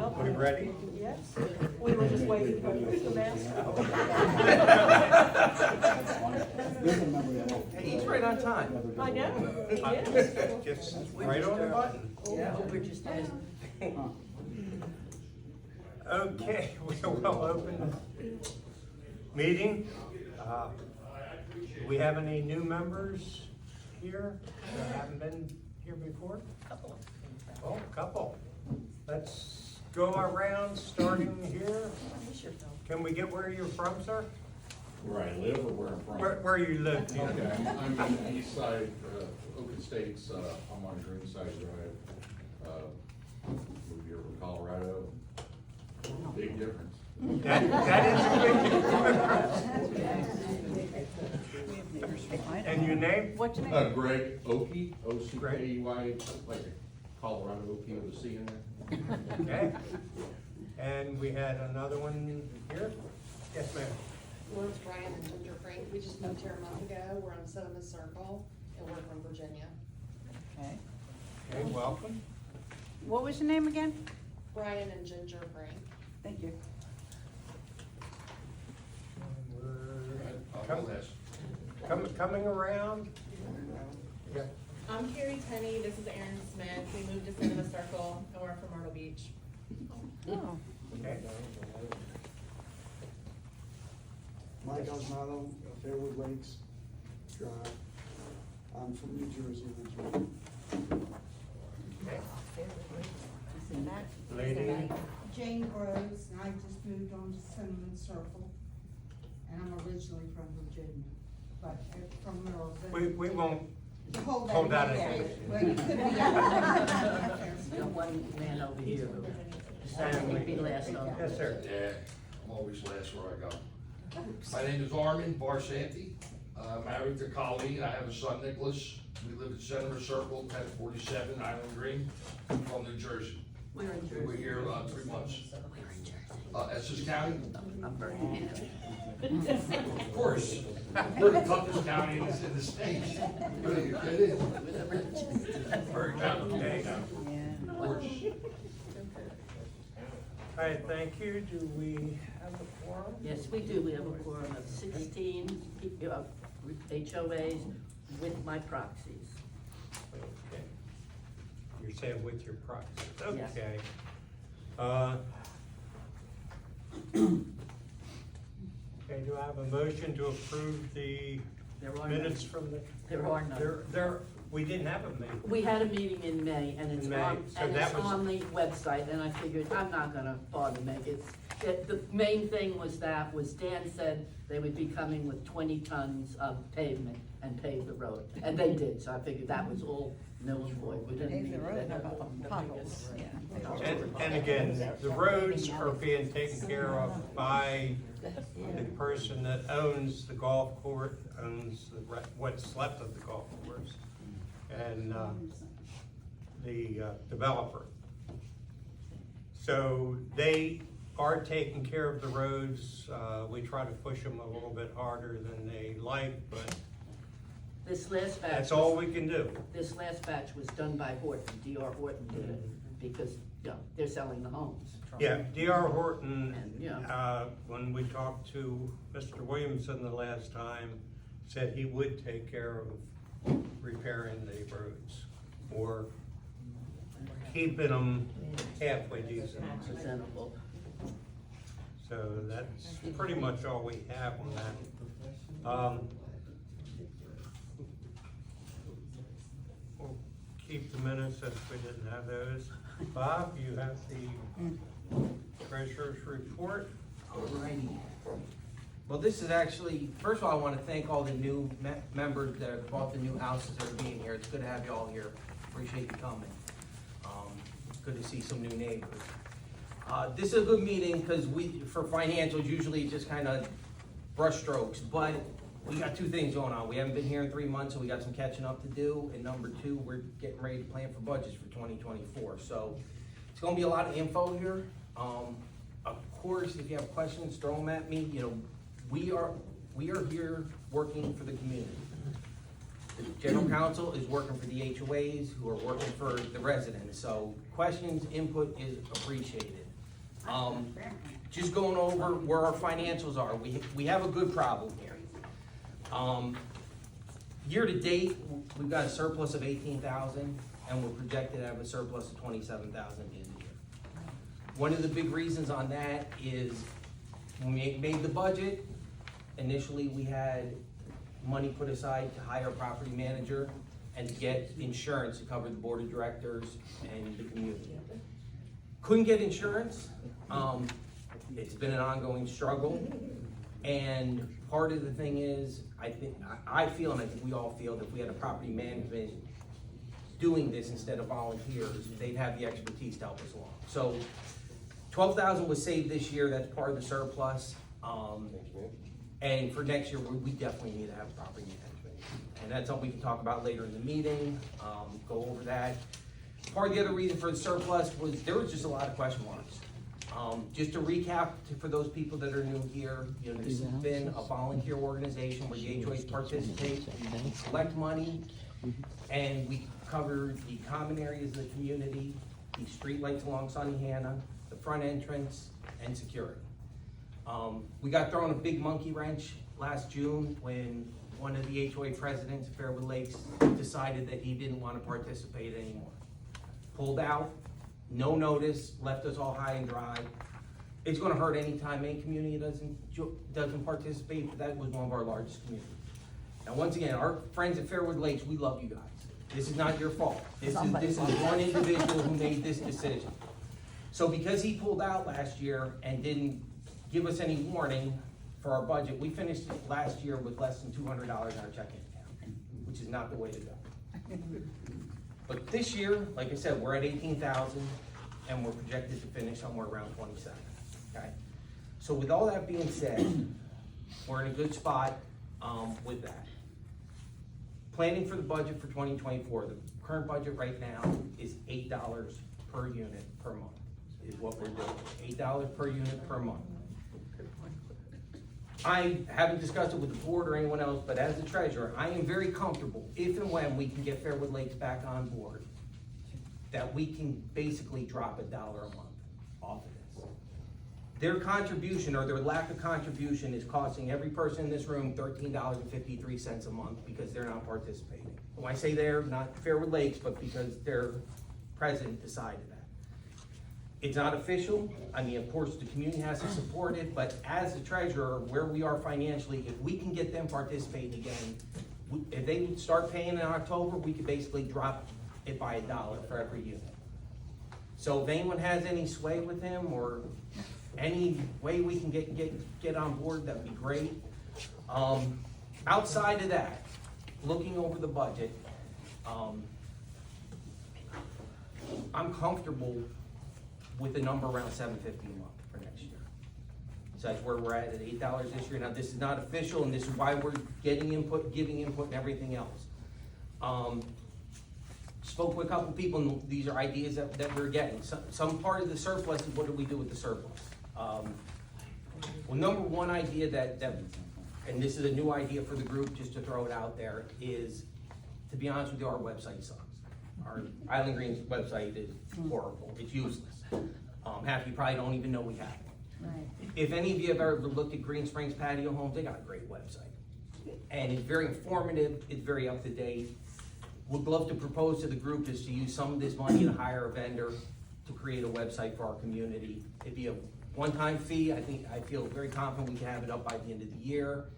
We ready? Yes, we were just waiting for the mask. Hey, he's right on time. I know, yes. Just right on the button. Yeah. We're just asking. Okay, we will open the meeting. Do we have any new members here that haven't been here before? Oh, a couple. Let's go around, starting here. Can we get where you're from, sir? Where I live or where I'm from? Where you live? Okay, I'm on the east side, Oak Estates, I'm on Greenside Drive. Moved here from Colorado. Big difference. That is a big difference. And your name? What's your name? Greg Oakey, O-C-K-E-Y, like a Colorado Oakey with a C in there. Okay. And we had another one here? Yes, ma'am. We're Brian and Ginger Frank. We just moved here a month ago. We're on Sunnehanna Circle, and we're from Virginia. Okay. Okay, welcome. What was your name again? Brian and Ginger Frank. Thank you. Coming around. Yeah. I'm Carrie Tenney, this is Erin Smith, we moved to Sunnehanna Circle, and we're from Myrtle Beach. Oh. Okay. Mike Osmato, Fairwood Lakes Drive. I'm from New Jersey originally. Lady. Jane Groves, and I just moved on to Cinnamon Circle, and I'm originally from Virginia, but from Myrtle. We won't Hold hold that against against it. you. Well, you could be. Got one man over here. Stanley. He'd be last on. Yes, sir. Yeah, I'm always last where I go. My name is Armin Barsanti, married to Colleen, I have a son Nicholas. We live at Sunnehanna Circle, 1047 Island Green, from New Jersey. We're in We were Jersey. here 3 months. We're in Jersey. Essex County, I'm very happy. of course, we're the toughest county in the state. Really, it is. Very complicated, of course. All right, thank you. Do we have a quorum? Yes, we do. We have a quorum of 16 HOAs with my proxies. Okay. You're saying with your proxy. Yes. Okay. Okay, do I have a motion to approve the There are minutes none. from the? There are none. We didn't have a meeting. We had a meeting in May, and it's In May, on, so and that it's was- on the website, and I figured I'm not gonna bother make it. The main thing was Dan said they would be coming with 20 tons of pavement and pave the road, and they did, so I figured that was all null and void. We didn't need that. Potholes, yeah. And again, the roads are being taken care of by the person that owns the golf course, owns what's left of the golf course, and the developer. So they are taking care of the roads. We try to push them a little bit harder than they like, but This last batch. that's all we can do. This last batch was done by Horton, D.R. Horton did it, because, you know, they're selling the homes. Yeah, D.R. Horton, And, yeah. when we talked to Mr. Williamson the last time, said he would take care of repairing the roads or keeping them halfway decent. Presentable. So that's pretty much all we have on that. We'll keep the minutes since we didn't have those. Bob, you have the treasurer's report. Alrighty. Well, this is actually, first of all, I want to thank all the new members that have bought the new houses that are being here. It's good to have you all here. Appreciate you coming. It's good to see some new neighbors. This is a good meeting because for financials, usually it's just kind of brush strokes, but we got two things going on. We haven't been here in 3 months, so we got some catching up to do. And number two, we're getting ready to plan for budgets for 2024. So it's gonna be a lot of info here. Of course, if you have questions, throw them at me. You know, we are here working for the community. The general counsel is working for the HOAs, who are working for the residents. So questions, input is appreciated. Just going over where our financials are, we have a good problem here. Year to date, we've got a surplus of 18,000, and we're projected to have a surplus of 27,000 at the end of the year. One of the big reasons on that is when we made the budget, initially we had money put aside to hire a property manager and to get insurance to cover the board of directors and the community. Couldn't get insurance. It's been an ongoing struggle. And part of the thing is, I feel, and I think we all feel, that if we had a property management doing this instead of volunteers, they'd have the expertise to help us along. So 12,000 was saved this year, that's part of the surplus. And for next year, we definitely need to have property management. And that's something we can talk about later in the meeting, go over that. Part of the other reason for the surplus was there was just a lot of question marks. Just to recap, for those people that are new here, you know, this has been a volunteer organization where the HOAs participate, we collect money, and we cover the common areas of the community, the streetlights along Sunnehanna, the front entrance, and security. We got thrown a big monkey wrench last June when one of the HOA presidents of Fairwood Lakes decided that he didn't want to participate anymore. Pulled out, no notice, left us all high and dry. It's gonna hurt any time any community doesn't participate, but that was one of our largest communities. Now, once again, our friends at Fairwood Lakes, we love you guys. This is not your fault. This is one individual who made this decision. So because he pulled out last year and didn't give us any warning for our budget, we finished last year with less than $200 in our checking account, which is not the way to go. But this year, like I said, we're at 18,000 and we're projected to finish somewhere around 27, okay? So with all that being said, we're in a good spot with that. Planning for the budget for 2024, the current budget right now is $8 per unit per month, is what we're doing, $8 per unit per month. I haven't discussed it with the board or anyone else, but as the treasurer, I am very comfortable if and when we can get Fairwood Lakes back on board, that we can basically drop $1 a month off of this. Their contribution or their lack of contribution is costing every person in this room $13.53 a month because they're not participating. When I say they're, not Fairwood Lakes, but because their president decided that. It's not official. I mean, of course, the community has to support it, but as the treasurer, where we are financially, if we can get them participating again, if they start paying in October, we could basically drop it by $1 for every unit. So if anyone has any sway with him or any way we can get on board, that'd be great. Outside of that, looking over the budget, I'm comfortable with the number around $750 a month for next year. So that's where we're at $8 this year. Now, this is not official, and this is why we're getting input, giving input, and everything else. Spoke with a couple people, and these are ideas that we're getting. Some part of the surplus is what do we do with the surplus? Well, number one idea that, and this is a new idea for the group, just to throw it out there, is, to be honest with you, our website sucks. Our Island Green's website is horrible, it's useless. Half you probably don't even know we have it. Right. If any of you have ever looked at Green Springs Patio Homes, they got a great website. And it's very informative, it's very up to date. Would love to propose to the group is to use some of this money to hire a vendor to create a website for our community. It'd be a one-time fee. I feel very confident we can have it up by the end of the year.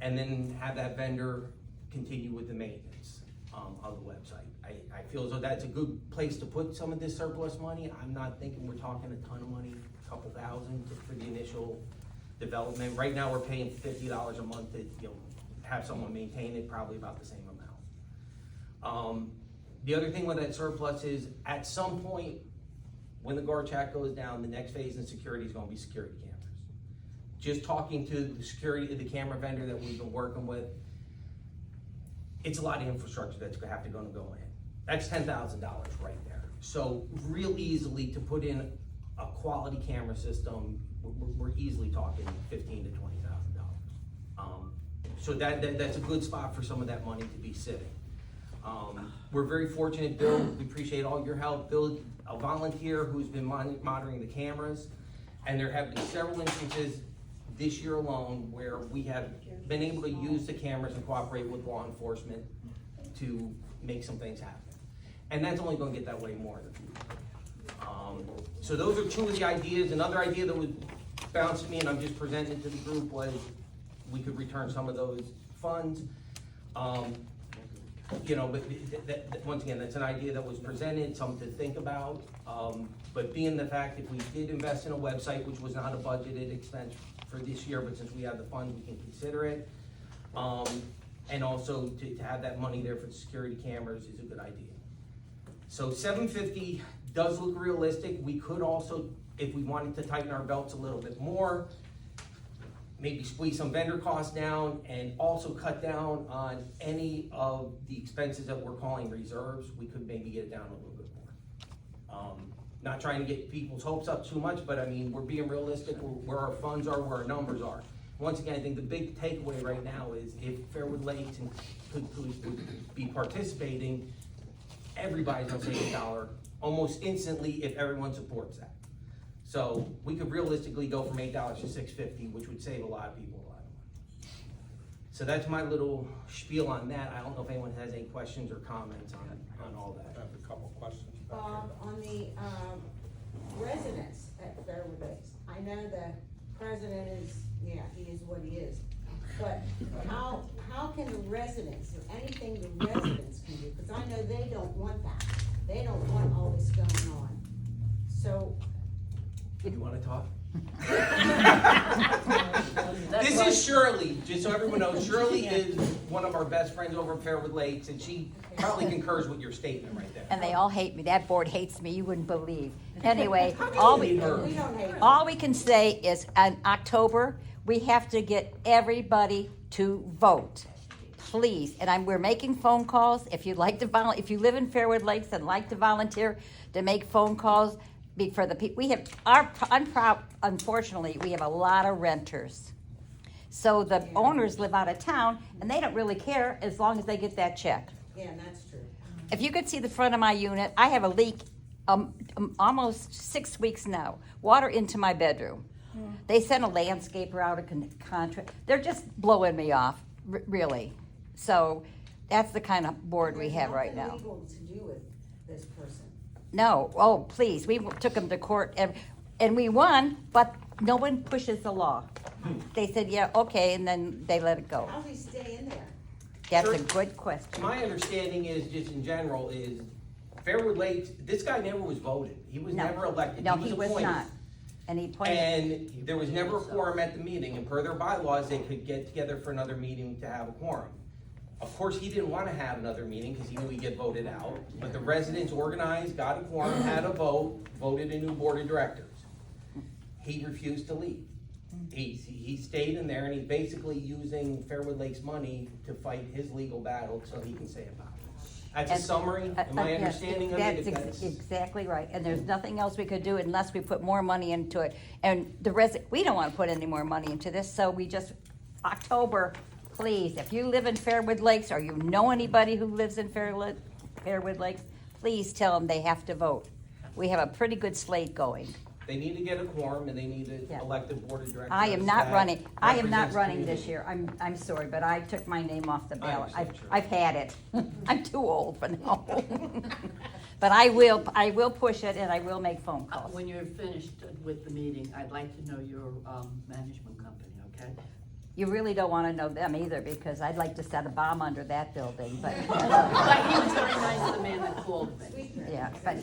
And then have that vendor continue with the maintenance of the website. I feel as though that's a good place to put some of this surplus money. I'm not thinking we're talking a ton of money, a couple thousand for the initial development. Right now, we're paying $50 a month to have someone maintain it, probably about the same amount. The other thing with that surplus is, at some point, when the guard check goes down, the next phase in security is gonna be security cameras. Just talking to the camera vendor that we've been working with, it's a lot of infrastructure that's gonna have to go in. That's $10,000 right there. So real easily to put in a quality camera system, we're easily talking $15,000 to $20,000. So that's a good spot for some of that money to be sitting. We're very fortunate, Bill, we appreciate all your help. Bill, a volunteer who's been monitoring the cameras. And there have been several instances this year alone where we have been able to use the cameras and cooperate with law enforcement to make some things happen. And that's only gonna get that way more in the future. So those are two of the ideas. Another idea that was bounced to me, and I'm just presenting it to the group, was we could return some of those funds. You know, but once again, that's an idea that was presented, something to think about. But being the fact that we did invest in a website, which was not a budgeted expense for this year, but since we have the funds, we can consider it. And also to have that money there for the security cameras is a good idea. So $750 does look realistic. We could also, if we wanted to tighten our belts a little bit more, maybe squeeze some vendor costs down and also cut down on any of the expenses that we're calling reserves. We could maybe get it down a little bit more. Not trying to get people's hopes up too much, but I mean, we're being realistic where our funds are, where our numbers are. Once again, I think the big takeaway right now is if Fairwood Lakes and could be participating, everybody's gonna save $1 almost instantly if everyone supports that. So we could realistically go from $8 to $6.50, which would save a lot of people a lot of money. So that's my little spiel on that. I don't know if anyone has any questions or comments on all that. I have a couple questions. Bob, on the residents at Fairwood Lakes, I know the president is, yeah, he is what he is. But how can the residents, or anything the residents can do, because I know they don't want that. They don't want all this going on. So. You wanna talk? This is Shirley, just so everyone knows, Shirley is one of our best friends over at Fairwood Lakes, and she probably concurs with your statement right there. And they all hate me. That board hates me, you wouldn't believe. Anyway, all we can say is in October, we have to get everybody to vote. Please, and we're making phone calls. If you'd like to if you live in Fairwood Lakes and like to volunteer to make phone calls, for the people, we have unfortunately, we have a lot of renters. So the owners live out of town and they don't really care as long as they get that check. Yeah, that's true. If you could see the front of my unit, I have a leak almost 6 weeks now, water into my bedroom. They sent a landscaper out, a contract. They're just blowing me off, really. So that's the kind of board we have right now. There's nothing legal to do with this person. No, oh, please, we took them to court and we won, but no one pushes the law. They said, yeah, okay, and then they let it go. How does he stay in there? That's a good question. My understanding is, just in general, is Fairwood Lakes, this guy never was voted. He was never elected. No, he was appointed. not. And he pointed. And there was never a quorum at the meeting, and per their bylaws, they could get together for another meeting to have a quorum. Of course, he didn't want to have another meeting because he knew he'd get voted out, but the residents organized, got a quorum, had a vote, voted a new board of directors. He refused to leave. He stayed in there, and he's basically using Fairwood Lakes money to fight his legal battle so he can say about it. That's a summary, my understanding of it. That's exactly right, and there's nothing else we could do unless we put more money into it. And we don't want to put any more money into this, so we just, October, please, if you live in Fairwood Lakes or you know anybody who lives in Fairwood Lakes, please tell them they have to vote. We have a pretty good slate going. They need to get a quorum and they need to elect a board of directors. I am not running. I am not represents running the this year. I'm sorry, but I took my name off the ballot. understand, sure. I've had it. I'm too old for now. But I will push it and I will make phone calls. When you're finished with the meeting, I'd like to know your management company, okay? You really don't want to know them either because I'd like to set a bomb under that building, but. But he was very nice, the man that called me. Yeah, but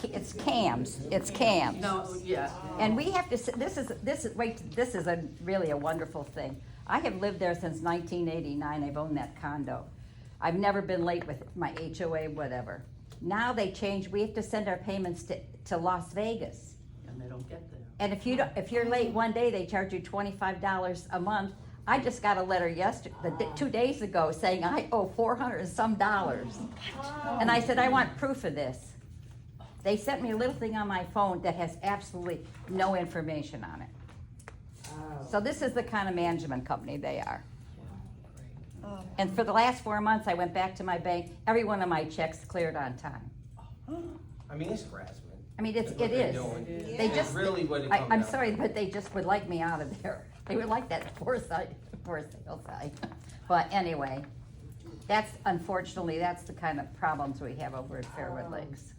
it's CAMS, it's CAMS. No, yeah. And we have to, this is really a wonderful thing. I have lived there since 1989, I've owned that condo. I've never been late with my HOA, whatever. Now they changed, we have to send our payments to Las Vegas. And they don't get there. And if you're late one day, they charge you $25 a month. I just got a letter 2 days ago saying I owe $400 and some. And I said, I want proof of this. They sent me a little thing on my phone that has absolutely no information on it. So this is the kind of management company they are. And for the last 4 months, I went back to my bank. Every one of my checks cleared on time. I mean, it's harassment. I mean, That's it what they're is. doing. They Yeah. just, Really what it I, comes I'm down sorry, to. but they just would like me out of there. They would like that for sale side. But anyway, that's, unfortunately, that's the kind of problems we have over at Fairwood Lakes.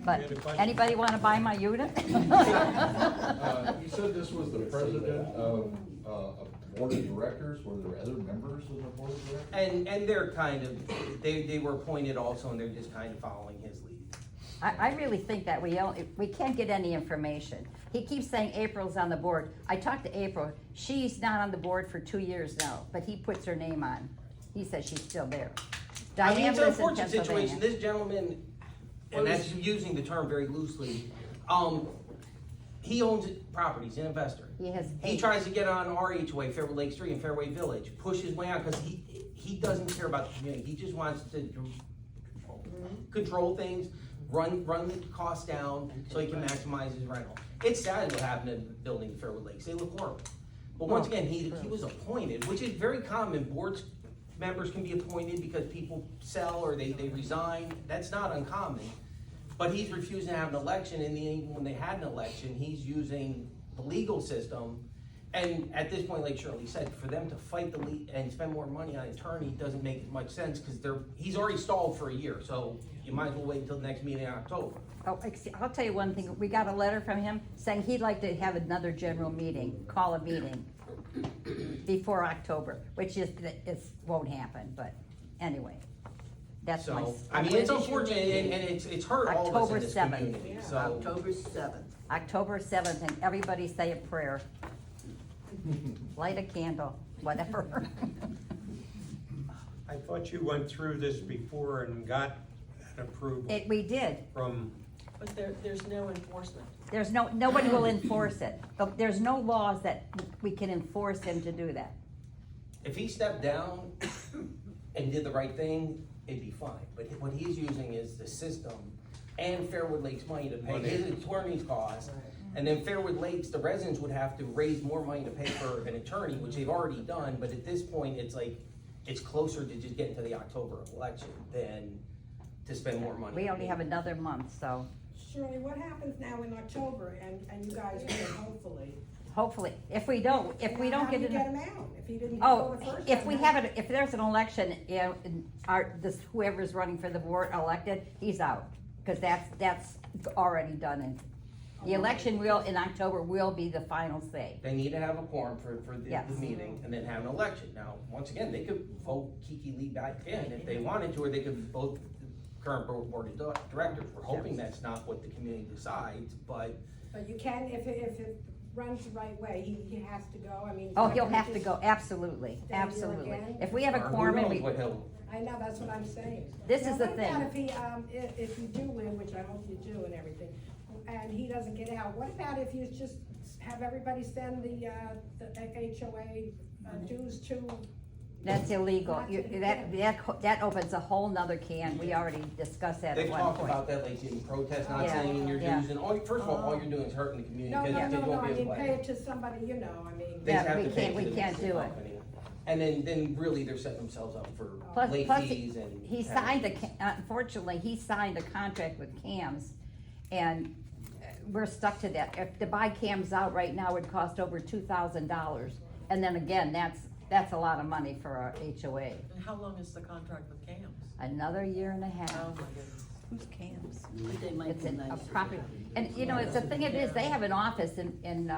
But, Any other questions? anybody wanna buy my unit? You said this was the president of, a board of directors, were there other members of the board of directors? And they're kind of, they were appointed also, and they're just kind of following his lead. I really think that we can't get any information. He keeps saying April's on the board. I talked to April, she's not on the board for 2 years now, but he puts her name on. He says she's still there. I mean, Diane it's an lives in unfortunate situation, Pennsylvania. this gentleman, and that's using the term very loosely, he owns properties, an investor. He has He 8. tries to get on our HOA, Fairwood Lakes 3 and Fairway Village, push his way out, cause he doesn't care about the community, he just wants to control things, run the costs down, so he can maximize his rental. It's sad what happened in building Fairwood Lakes, they look horrible. But once again, he was appointed, which is very common, boards members can be appointed because people sell or they resign, that's not uncommon. But he's refusing to have an election, and even when they had an election, he's using the legal system. And at this point, like Shirley said, for them to fight the lead and spend more money on an attorney doesn't make much sense, because he's already stalled for a year, so you might as well wait until the next meeting in October. Oh, I'll tell you one thing, we got a letter from him saying he'd like to have another general meeting, call a meeting before October, which won't happen, but anyway. That's my. So, I mean, it's unfortunate, and it's hurt all of us in October this 7th. community, so. October 7th. October 7th, and everybody say a prayer. Light a candle, whatever. I thought you went through this before and got an approval We did. from, But there's no enforcement. Nobody will enforce it. But there's no laws that we can enforce him to do that. If he stepped down and did the right thing, it'd be fine, but what he's using is the system and Fairwood Lakes money to pay his attorney's costs. And then Fairwood Lakes, the residents would have to raise more money to pay for an attorney, which they've already done, but at this point, it's like, it's closer to just getting to the October election than to spend more money. We only have another month, so Shirley, what happens now in October and you guys win, hopefully? if we don't get How do you it. get him out if he didn't Oh, go the first if time? we have it, if there's an election, whoever's running for the board elected, he's out, because that's already done, and the election in October will be the final say. They need to have a quorum for the Yes. meeting and then have an election. Now, once again, they could vote Kiki Lee back in if they wanted to, or they could vote the current board of directors. We're hoping that's not what the community decides, but But you can, if it runs the right way, he has to go, I mean. Oh, he'll have to go, absolutely, Stay here absolutely. again? If we have a who quorum and knows we, what he'll. I know, that's what I'm saying. This Now, is the what about thing. if you do win, which I hope you do and everything, and he doesn't get out, what about if you just have everybody send the HOA dues to? that's illegal. Not You, to the that opens a whole nother can. We already discussed that They've at one talked point. about that, like in protest, not Yeah, sending in your yeah. dues, and first of all you're doing is hurting the community, No, because no, they no, won't I be able mean, to pay play. it to somebody, I mean. They Yeah, have we to pay can't- to we the can't do it. company. And then really they're setting themselves up for Plus, late plus fees and. he signed unfortunately, he signed a contract with CAMS, and we're stuck to that. If to buy CAMS out right now would cost over $2,000, and then again, that's a lot of money for our HOA. And how long is the contract with CAMS? Another year and a half. Oh, my goodness. Who's cams? They might It's be a nice. property, and it's the thing is, they have an office in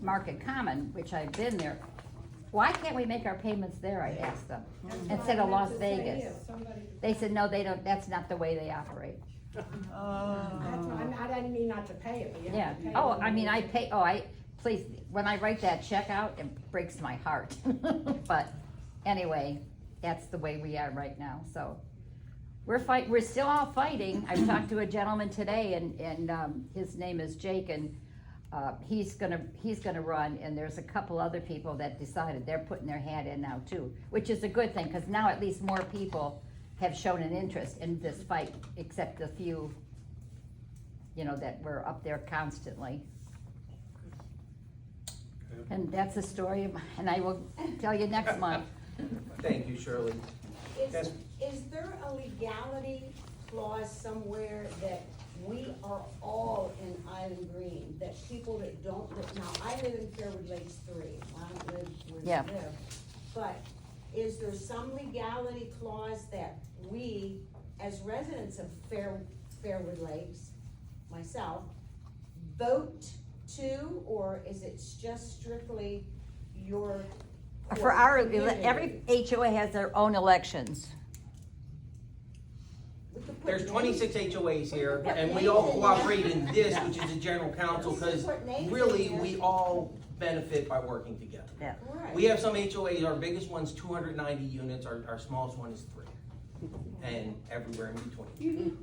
Market Common, which I've been there. Why can't we make our payments there, I asked them, instead of Las Vegas? They said, no, they don't, that's not the way they operate. That's what, I didn't mean not to pay it, but you Yeah, have to pay it. oh, I mean, please, when I write that check out, it breaks my heart. But anyway, that's the way we are right now, so. We're still all fighting. I talked to a gentleman today, and his name is Jake, and he's gonna run, and there's a couple other people that decided they're putting their hat in now too, which is a good thing, because now at least more people have shown an interest in this fight, except the few, that were up there constantly. And that's the story, and I will tell you next month. Thank you, Shirley. Is there a legality clause somewhere that we are all in Island Green, that people that don't live, now, I live in Fairwood Lakes 3, I don't live where Yeah. you live. But is there some legality clause that we, as residents of Fairwood Lakes, myself, vote to, or is it just strictly your? For our, community? every HOA has their own elections. We could put There's names- 26 HOAs here, put and we names all in cooperate there. in this, which is the general council, We could because put names in really, there. we all benefit by working together. Yeah. Right. We have some HOAs, our biggest one's 290 units, our smallest one is 3, and everywhere in between.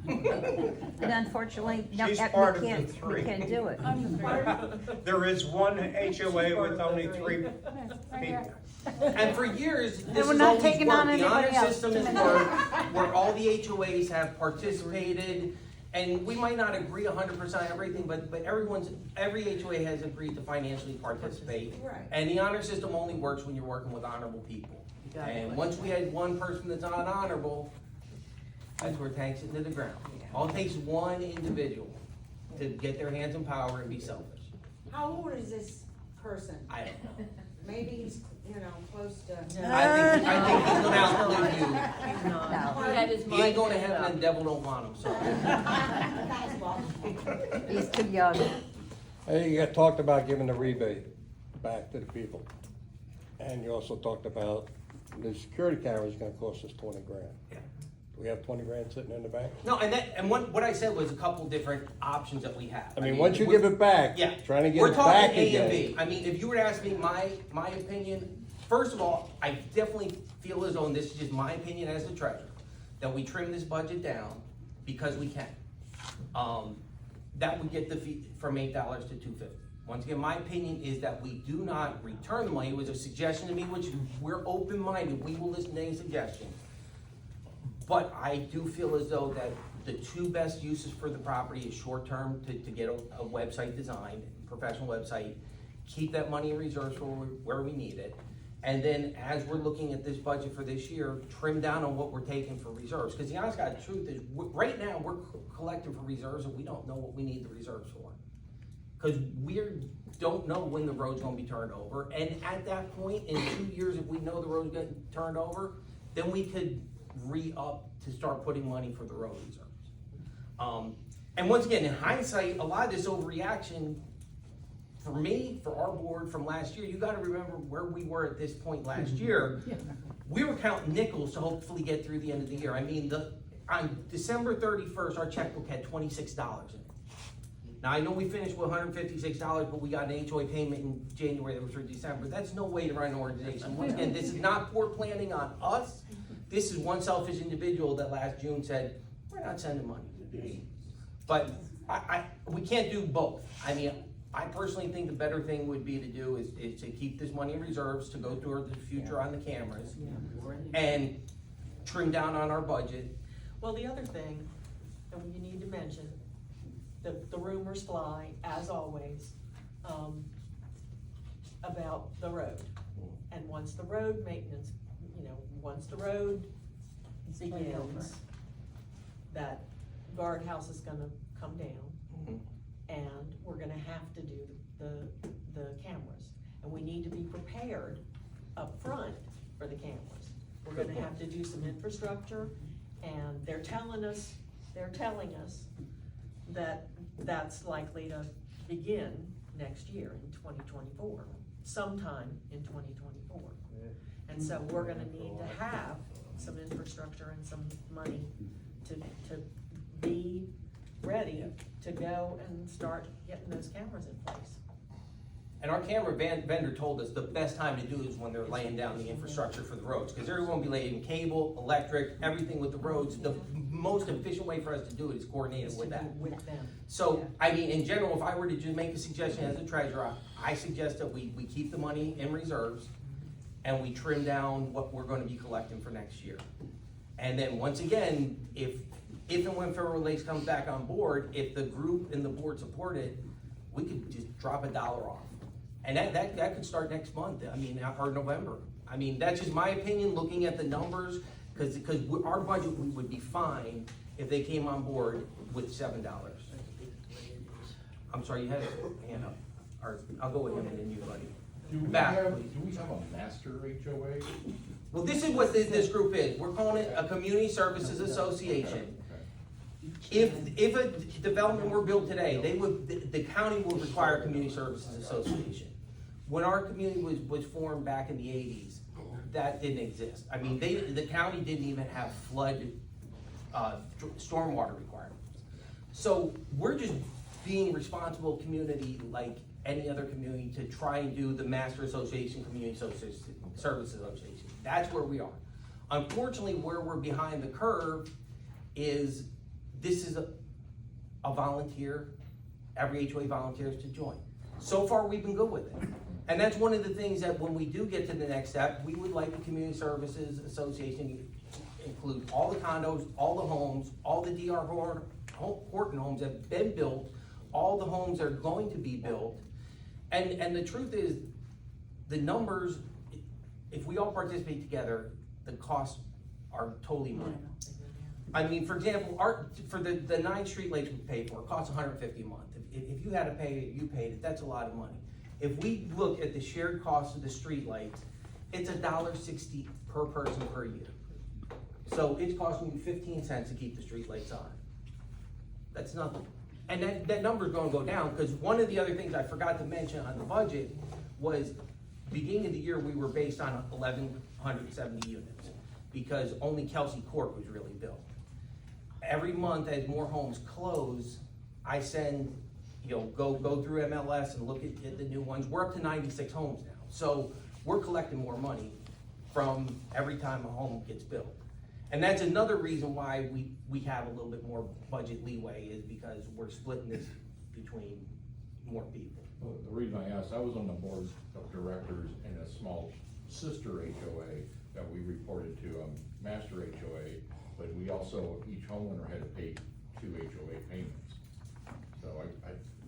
And unfortunately, no, She's we part of the can't, three. we can't do it. There is one HOA with only 3 people. And for years, this we're has not always taking on worked. The honor anybody else. system has worked, where all the HOAs have participated, and we might not agree 100% on everything, but every HOA has agreed to financially participate. Right. And the honor system only works when you're working with honorable people. And once we had one person that's not honorable, that's where it tanks it into the ground. All it takes is one individual to get their hands in power and be selfish. How old is this person? I don't know. Maybe he's, close to. I think he's gonna outlive you. No, He had his He mind ain't going to made heaven up. and the devil don't want him, so. Thanks, Bob. he's too young. Hey, you got talked about giving the rebate back to the people. And you also talked about the security camera is gonna cost us 20 grand. Yeah. We have 20 grand sitting in the bank? No, and what I said was a couple different options that we have. I mean, once you give it back, Yeah. trying to get We're it talking back A and again. B. I mean, if you were to ask me my opinion, first of all, I definitely feel as though, and this is just my opinion as the treasurer, that we trim this budget down because we can. That would get the fee from $8 to $2.50. Once again, my opinion is that we do not return the money. It was a suggestion to me, which we're open-minded. We will listen to any suggestions. But I do feel as though that the two best uses for the property is short-term to get a website designed, professional website, keep that money in reserves for where we need it. And then as we're looking at this budget for this year, trim down on what we're taking for reserves. Because the honest God truth is, right now, we're collecting for reserves and we don't know what we need the reserves for. Because we don't know when the road's gonna be turned over. And at that point, in 2 years, if we know the road's getting turned over, then we could re-up to start putting money for the road reserves. And once again, in hindsight, a lot of this overreaction, for me, for our board from last year, you gotta remember where we were at this point last year. We were counting nickels to hopefully get through the end of the year. I mean, on December 31st, our checkbook had $26 in it. Now, I know we finished with $156, but we got an HOA payment in January that was for December. That's no way to run an organization. Once again, this is not poor planning on us. This is one selfish individual that last June said, we're not sending money. But we can't do both. I mean, I personally think the better thing would be to do is to keep this money in reserves to go toward the future on the cameras and trim down on our budget. Well, the other thing, and you need to mention, the rumors fly, as always, about the road. And once the road maintenance, once the road begins, that guardhouse is gonna come down, and we're gonna have to do the cameras. And we need to be prepared up front for the cameras. We're gonna have to do some infrastructure, and they're telling us that that's likely to begin next year in 2024, sometime in 2024. And so we're gonna need to have some infrastructure and some money to be ready to go and start getting those cameras in place. And our camera vendor told us the best time to do it is when they're laying down the infrastructure for the roads, because they're gonna be laying cable, electric, everything with the roads. The most efficient way for us to do it is coordinated with that. With them. So, I mean, in general, if I were to just make a suggestion as a treasurer, I suggest that we keep the money in reserves and we trim down what we're gonna be collecting for next year. And then, once again, if and when Fairwood Lakes comes back on board, if the group and the board support it, we could just drop $1 off. And that could start next month, I mean, or November. I mean, that's just my opinion, looking at the numbers. Cause our budget would be fine if they came on board with $7. I'm sorry, you had a hand up, or I'll go with him and then you, buddy. Do we Back, have, please. do we have a master HOA? Well, this is what this group is. We're calling it a community services association. Okay. If a development were built today, the county would require a community services association. When our community was formed back in the 80s, that didn't exist. I mean, the county didn't even have flood, stormwater requirements. So we're just being responsible community like any other community to try and do the master association, community services association. That's where we are. Unfortunately, where we're behind the curve is this is a volunteer, every HOA volunteers to join. So far, we've been good with it. And that's one of the things that when we do get to the next step, we would like the Community Services Association to include all the condos, all the homes, all the D.R. Horton homes that have been built, all the homes that are going to be built. And the truth is, the numbers, if we all participate together, the costs are totally minimal. I mean, for example, for the 9 streetlights we pay for, it costs $150 a month. If you had to pay it, you paid it, that's a lot of money. If we look at the shared cost of the streetlights, it's $1.60 per person per year. So it's costing you 15 cents to keep the streetlights on. That's nothing. And that number's gonna go down, because one of the other things I forgot to mention on the budget was, beginning of the year, we were based on 1,170 units, because only Kelsey Court was really built. Every month, as more homes close, I send, go through MLS and look at the new ones. We're up to 96 homes now. So we're collecting more money from every time a home gets built. And that's another reason why we have a little bit more budget leeway, is because we're splitting this between more people. Well, the reason I asked, I was on the board of directors in a small sister HOA that we reported to a master HOA, but we also, each homeowner had to pay 2 HOA payments. So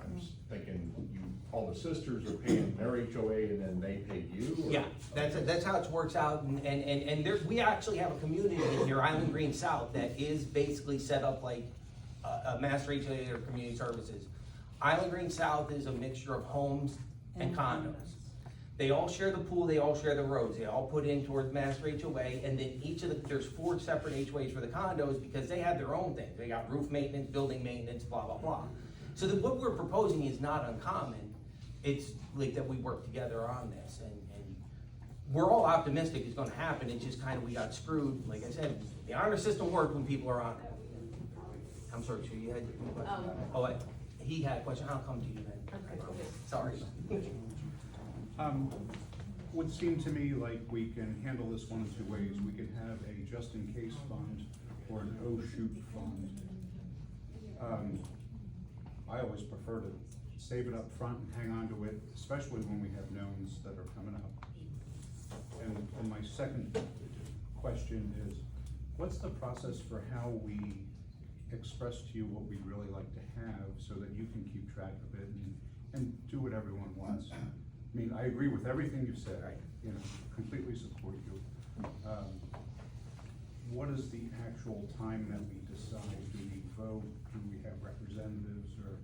I'm just thinking, all the sisters are paying their HOA and then they pay you? Or? Yeah, that's how it works out, and we actually have a community in here, Island Green South, that is basically set up like a master HOA or community services. Island Green South is a mixture of homes and condos. They all share the pool, they all share the roads, they all put in towards master HOA, and then there's 4 separate HOAs for the condos, because they have their own things. They got roof maintenance, building maintenance, blah, blah, blah. So what we're proposing is not uncommon. It's like that we work together on this, and we're all optimistic it's gonna happen. It's just kind of, we got screwed. Like I said, the honor system works when people are on it. I'm sorry, sure you had a question? Oh, he had a question. I'll come to you then. Sorry. Would seem to me like we can handle this one of 2 ways. We can have a just-in-case fund or an oh-shoot fund. I always prefer to save it up front and hang on to it, especially when we have knowns that are coming up. And my second question is, what's the process for how we express to you what we'd really like to have, so that you can keep track of it and do what everyone wants? I mean, I agree with everything you've said, completely support you. What is the actual time that we decide? Do we vote? Do we have representatives, or,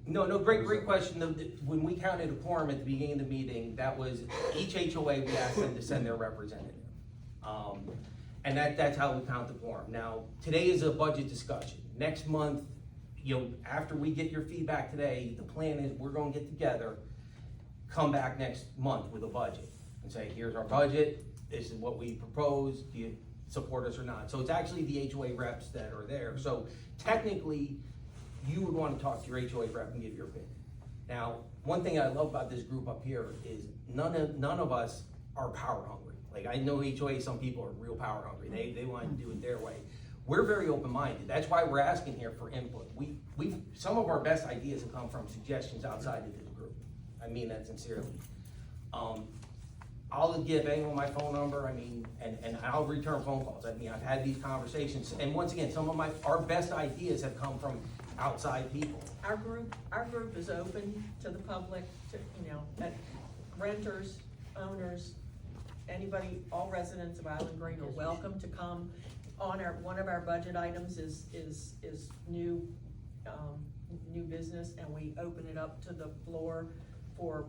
No, great question. When we counted a quorum at the beginning of the meeting, that was each HOA, we asked them to send their representative. And that's how we count the quorum. Now, today is a budget discussion. Next month, after we get your feedback today, the plan is we're gonna get together, come back next month with a budget and say, here's our budget, this is what we propose, do you support us or not? So it's actually the HOA reps that are there. So technically, you would want to talk to your HOA rep and give your opinion. Now, one thing I love about this group up here is none of us are power hungry. Like, I know HOA, some people are real power hungry. They want to do it their way. We're very open-minded. That's why we're asking here for input. Some of our best ideas have come from suggestions outside of this group. I mean that sincerely. I'll give anyone my phone number, and I'll return phone calls. I've had these conversations, and once again, some of our best ideas have come from outside people. Our group is open to the public, to, renters, owners, anybody, all residents of Island Green are welcome to come on one of our budget items is new, new business, and we open it up to the floor for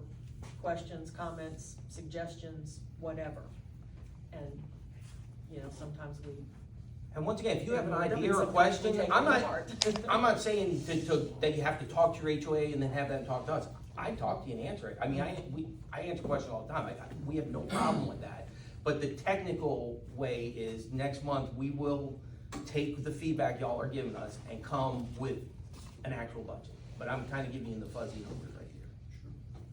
questions, comments, suggestions, whatever. And, you know, sometimes we. And once again, if you have an ignore them, idea or a and sometimes question, we take I'm them not, apart. I'm not saying that you have to talk to your HOA and then have them talk to us. I talk to you and answer it. I mean, I answer questions all the time. We have no problem with that. But the technical way is next month, we will take the feedback y'all are giving us and come with an actual budget. But I'm kind of giving you the fuzzy numbers right here.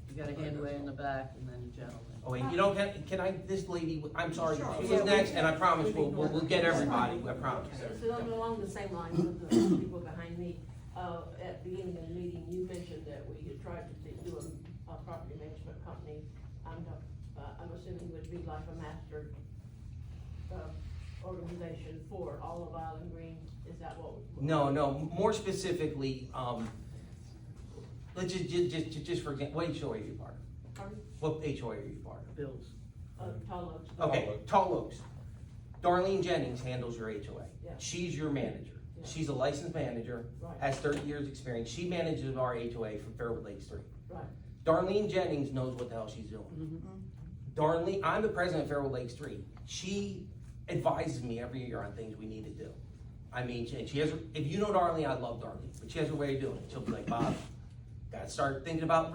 You got a handway in the back and then a gentleman. Oh, wait, you don't have, can I, this lady, I'm sorry, Sure. she was next, and I promise we'll get everybody, I promise. So along the same lines with the people behind me, at the beginning of the meeting, you mentioned that we had tried to do a property management company. I'm assuming it would be like a master, organization for all of Island Green, is that what? No, more specifically, let's just for example, what HOA are you part of? Pardon? What HOA are you part of? Bills. Tall Oaks. Okay, Tall Oaks. Darlene Jennings handles your HOA. Yeah. She's your manager. Yeah. She's a licensed manager, Right. has 30 years experience. She manages our HOA for Fairwood Lakes 3. Right. Darlene Jennings knows what the hell she's doing. Darlene, I'm the president of Fairwood Lakes 3. She advises me every year on things we need to do. I mean, she has, if you know Darlene, I love Darlene, but she has a way of doing it. She'll be like, Bob, gotta start thinking about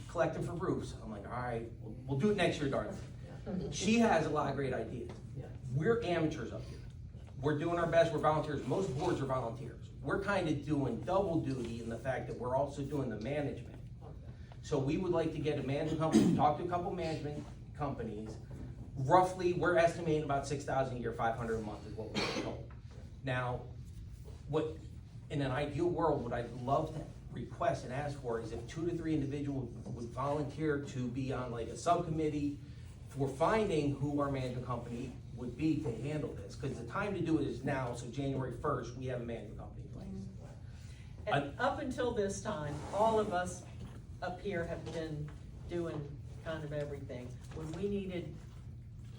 collecting for roofs. I'm like, all right, we'll do it next year, Darlene. She has a lot of great ideas. Yeah. We're amateurs up here. We're doing our best, we're volunteers. Most boards are volunteers. We're kind of doing double duty in the fact that we're also doing the management. So we would like to get a management company, talk to a couple management companies. Roughly, we're estimating about 6,000 a year, 500 a month is what we're told. Now, what, in an ideal world, what I'd love to request and ask for is if 2 to 3 individuals would volunteer to be on like a subcommittee for finding who our management company would be to handle this, because the time to do it is now, so January 1st, we have a management company in place. And up until this time, all of us up here have been doing kind of everything. When we needed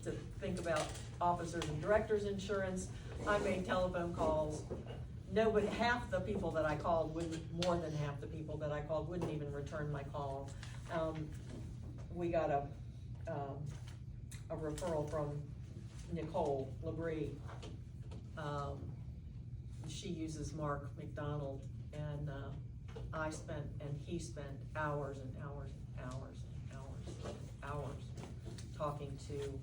to think about officers and directors insurance, I made telephone calls. Nobody, half the people that I called more than half the people that I called wouldn't even return my call. We got a referral from Nicole Labrie. She uses Mark McDonald, and he spent hours and hours and hours and hours and hours talking to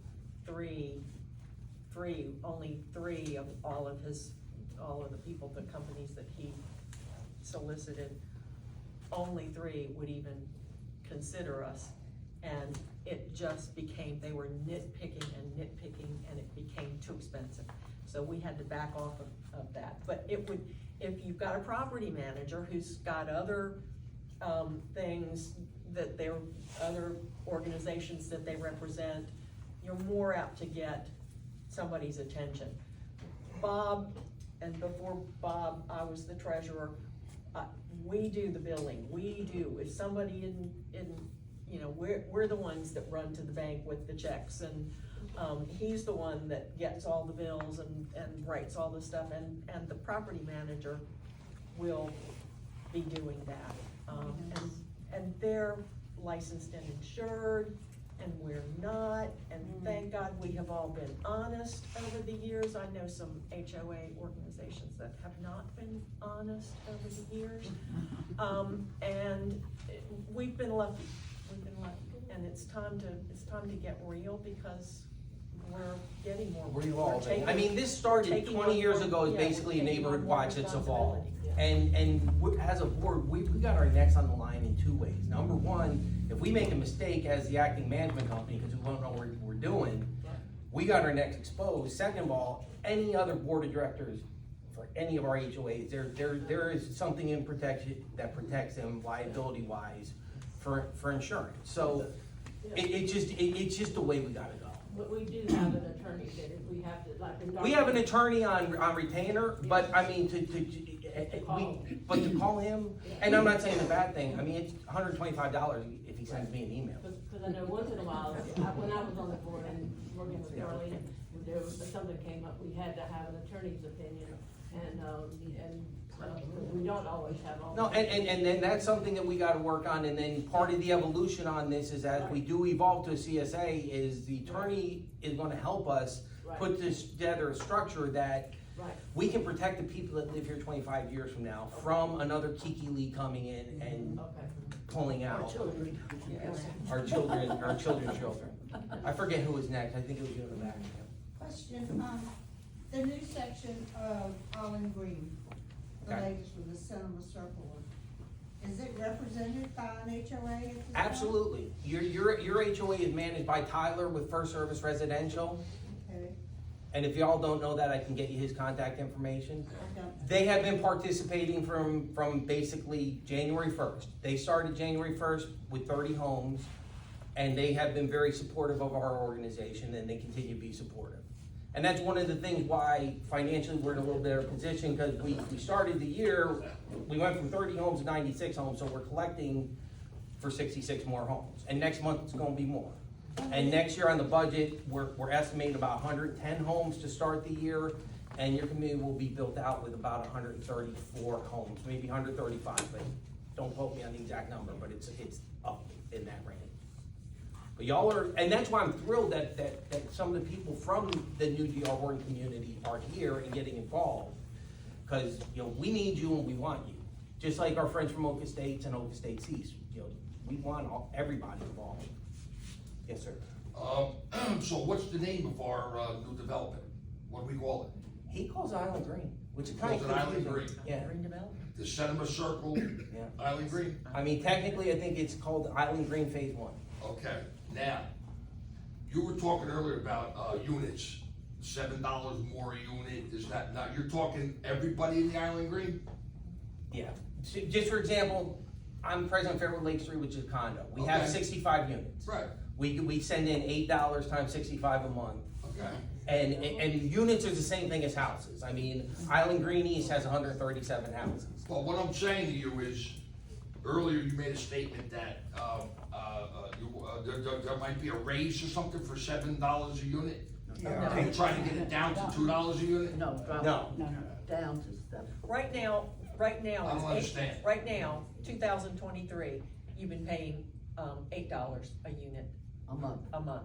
only three of all of the people, the companies that he solicited. Only 3 would even consider us, and it just became, they were nitpicking, and it became too expensive. So we had to back off of that. But it would, if you've got a property manager who's got other things that they're, other organizations that they represent, you're more apt to get somebody's attention. Bob, and before Bob, I was the treasurer. We do the billing, if somebody you know, we're the ones that run to the bank with the checks, and he's the one that gets all the bills and writes all the stuff, and the property manager will be doing that. And they're licensed and insured, and we're not, and thank God we have all been honest over the years. I know some HOA organizations that have not been honest over the years. And we've been lucky, and it's time to get real, because we're getting more. I mean, this started 20 years ago as basically a neighborhood watch that's evolved. And as a board, we got our necks on the line in 2 ways. Number one, if we make a mistake as the acting management company, because we don't know what we're doing, we got our necks exposed. Second of all, any other board of directors for any of our HOAs, there is something in protection that protects them liability-wise for insurance. So it's just the way we gotta go. But we do have an attorney that if we have to, like in. We have an attorney on retainer, but I mean, to call him, and I'm not saying a bad thing, I mean, it's $125 if he he sends me an email. Cause I know once in a while, when I was on the board and working with Darlene, there was, something came up, we had to have an attorney's opinion, and we don't always have all. No, and then that's something that we gotta work on, and then part of the evolution on this is as we do evolve to a CSA, is the attorney is gonna help us put this together a structure that Right. we can protect the people that live here 25 years from now from another Kiki Lee coming in and Okay. pulling out. Our children. Yes, our children's children. I forget who was next, I think it was you in the back. Question, the new section of Island Green, the Okay. latest with the Cinema Circle one, is it represented by an HOA at this time? Absolutely. Your HOA is managed by Tyler with First Service Residential. Okay, And if y'all don't know that, I can get you his contact information. okay. They have been participating from basically January 1st. They started January 1st with 30 homes, and they have been very supportive of our organization, and they continue to be supportive. And that's one of the things why financially we're in a little better position, because we started the year, we went from 30 homes to 96 homes, so we're collecting for 66 more homes. And next month, it's gonna be more. And next year on the budget, we're estimating about 110 homes to start the year, and your community will be built out with about 134 homes, maybe 135, but don't quote me on the exact number, but it's up in that range. But y'all are, and that's why I'm thrilled that some of the people from the new D.R. Horton community are here and getting involved. Cause, we need you and we want you. Just like our friends from Oak Estates and Oak Estates East, we want everybody involved. Yes, sir. So what's the name of our, new development? What do we call it? He calls Island Green, which is He kind calls of it Island confusing. Green. Yeah, The Cinema Circle, yeah. Island Green? I mean, technically, I think it's called Island Green Phase 1. Okay, now, you were talking earlier about, units, $7 more a unit, is that, now, you're talking everybody in the Island Green? Yeah. So, just for example, I'm president of Fairwood Lake Street, which is a condo. We have Okay. 65 units. Right. We send in $8 times 65 a month. Okay. And units are the same thing as houses. I mean, Island Green East has 137 houses. But what I'm saying to you is, earlier you made a statement that, there might be a raise or something for $7 a unit? Are you trying to get it down to $2 a unit? No, drop No. it down to stuff. Right now, I it's don't understand. right now, 2023, you've been paying, $8 a unit A month. a month,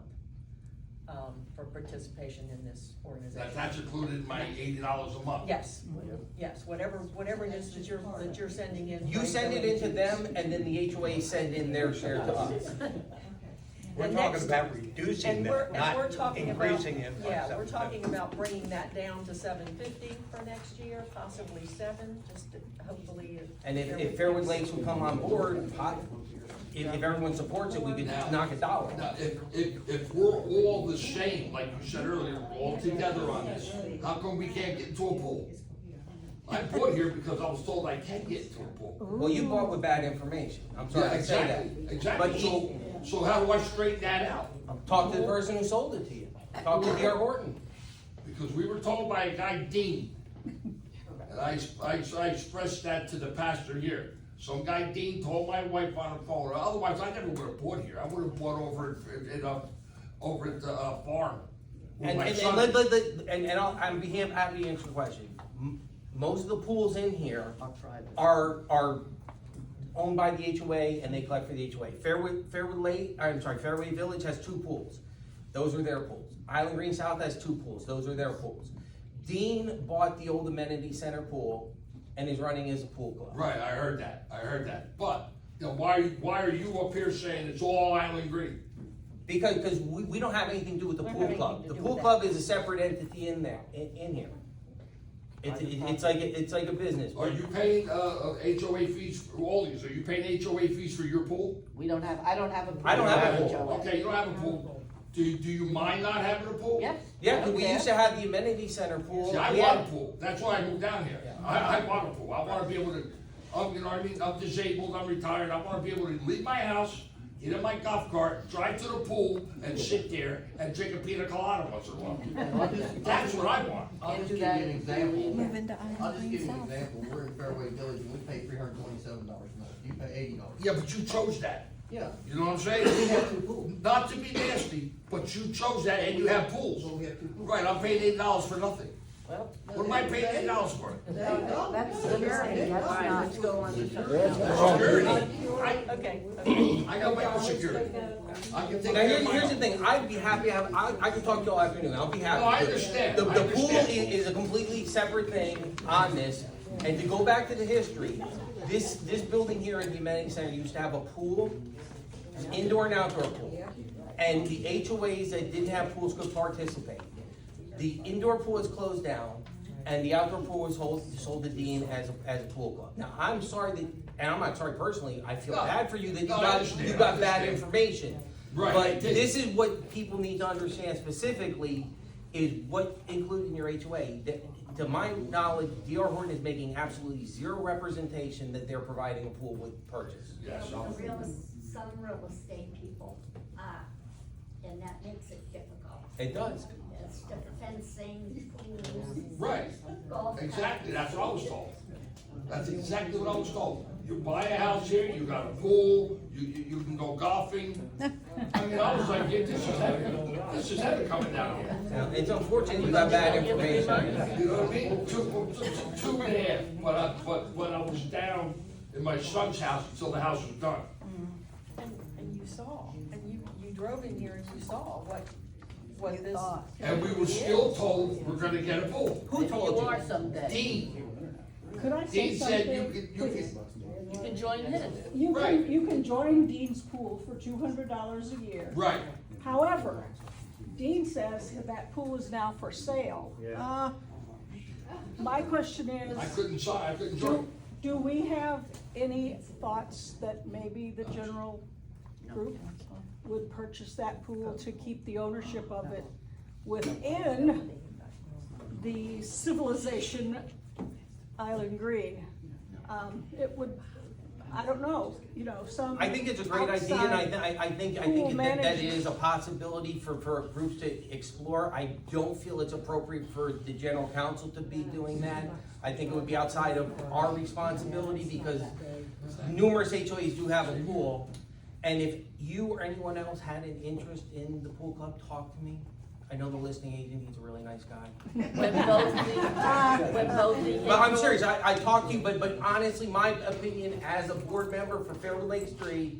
for participation in this organization. That's included in my $80 a month? Yes, yes, whatever it is that you're sending in. You send it into them, and then the HOA send in their share to us. We're And talking next- about reducing And that, we're not talking about, increasing it. yeah, we're 750. talking about bringing that down to 750 for next year, possibly 7, just to hopefully. And if Fairwood Lakes will come on board, if everyone supports it, we could knock $1. Now, if we're all the same, like you said earlier, we're all together on this, how come we can't get into a pool? I bought here because I was told I can't get into a pool. Well, you bought with bad information. I'm sorry Yeah, to say that. exactly, But so how do I straighten that out? talk to the person who sold it to you. Talk to D.R. Horton. Because we were told by a guy, Dean, and I expressed that to the pastor here. Some guy, Dean, told my wife on the phone, otherwise I never would have bought here, I would have bought over at the farm. with my son. I'm happy to answer the question. Most of the pools in here I'll try this. are owned by the HOA and they collect for the HOA. Fairway Village has 2 pools. Those are their pools. Island Green South has 2 pools. Those are their pools. Dean bought the old amenity center pool and is running as a pool club. Right, I heard that, but, why are you up here saying it's all Island Green? Because we don't have anything to do with the pool club. The pool club is a separate entity in there, in here. It's like a business. Are you paying, HOA fees for all these, are you paying HOA fees for your pool? I don't have a pool. I don't have a pool. HOA. Okay, you don't have a pool, do you mind not having a pool? Yes. Yeah, 'cause we used to have the amenity center pool. See, I We want had- a pool, that's why I moved down here, I want a pool, I wanna be able to, you know what I mean, I'm disabled, I'm retired, I wanna be able to leave my house, get in my golf cart, drive to the pool, and sit there and drink a pina colada once in a while. That's what I want. I'll just give you an example. I'll just give you an example. We're in Fairway Village and we pay $327 a month. You pay $80. Yeah, but you chose that. Yeah. You know what I'm saying? Not to be nasty, but you chose that and you have pools. Right, I'm paying $8 for nothing. Well. What am I paying $8 for? That's security, that's not. Let's go on to Security. Okay. I got my own security. I can take Now, care of my here's the own. thing, I'd be happy to have, I can talk to you all afternoon, I'll be happy. No, I to. understand, The I pool understand. is a completely separate thing on this, and to go back to the history, this building here in the amenity center used to have a pool, an indoor and outdoor pool. And the HOAs that didn't have pools could participate. The indoor pool is closed down, and the outdoor pool was sold to Dean as a pool club. Now, I'm sorry that, and I'm not sorry personally, I feel No, bad for you that no, I understand, you I got bad understand. information. Right, I But did. this is what people need to understand specifically, is what included in your HOA. To my knowledge, D.R. Horton is making absolutely zero representation that they're providing a pool with purchase. Yes, Some real estate people, and that makes it difficult. It does. It's the fencing, pools. Right, golf exactly, carts. that's what I was told. That's exactly what I was told. You buy a house here, you got a pool, you can go golfing. I mean, I was like, yeah, this is heavy coming down here. Now, it's unfortunate you got bad information. You know what I mean? Two and a half, but when I was down in my son's house until the house was done. And you saw, and you drove in here and you saw what this. And we were still told we're gonna get a pool. Who told You you? are someday. Dean, Could I say Dean something? said you could, You can join his. Right. You can join Dean's pool for $200 a year. right. However, Dean says that pool is now for sale. My question is, I couldn't join. do we have any thoughts that maybe the general group would purchase that pool to keep the ownership of it within the civilization Island Green? It would, I don't know, some. I think it's a great idea, and I think pool that managed- is a possibility for groups to explore. I don't feel it's appropriate for the general counsel to be doing that. I think it would be outside of our responsibility, because numerous HOAs do have a pool. And if you or anyone else had an interest in the pool club, talk to me. I know the listing agent, he's a really nice guy. When both the. But I'm serious, I talked to you, but honestly, my opinion as a board member for Fairwood Lake Street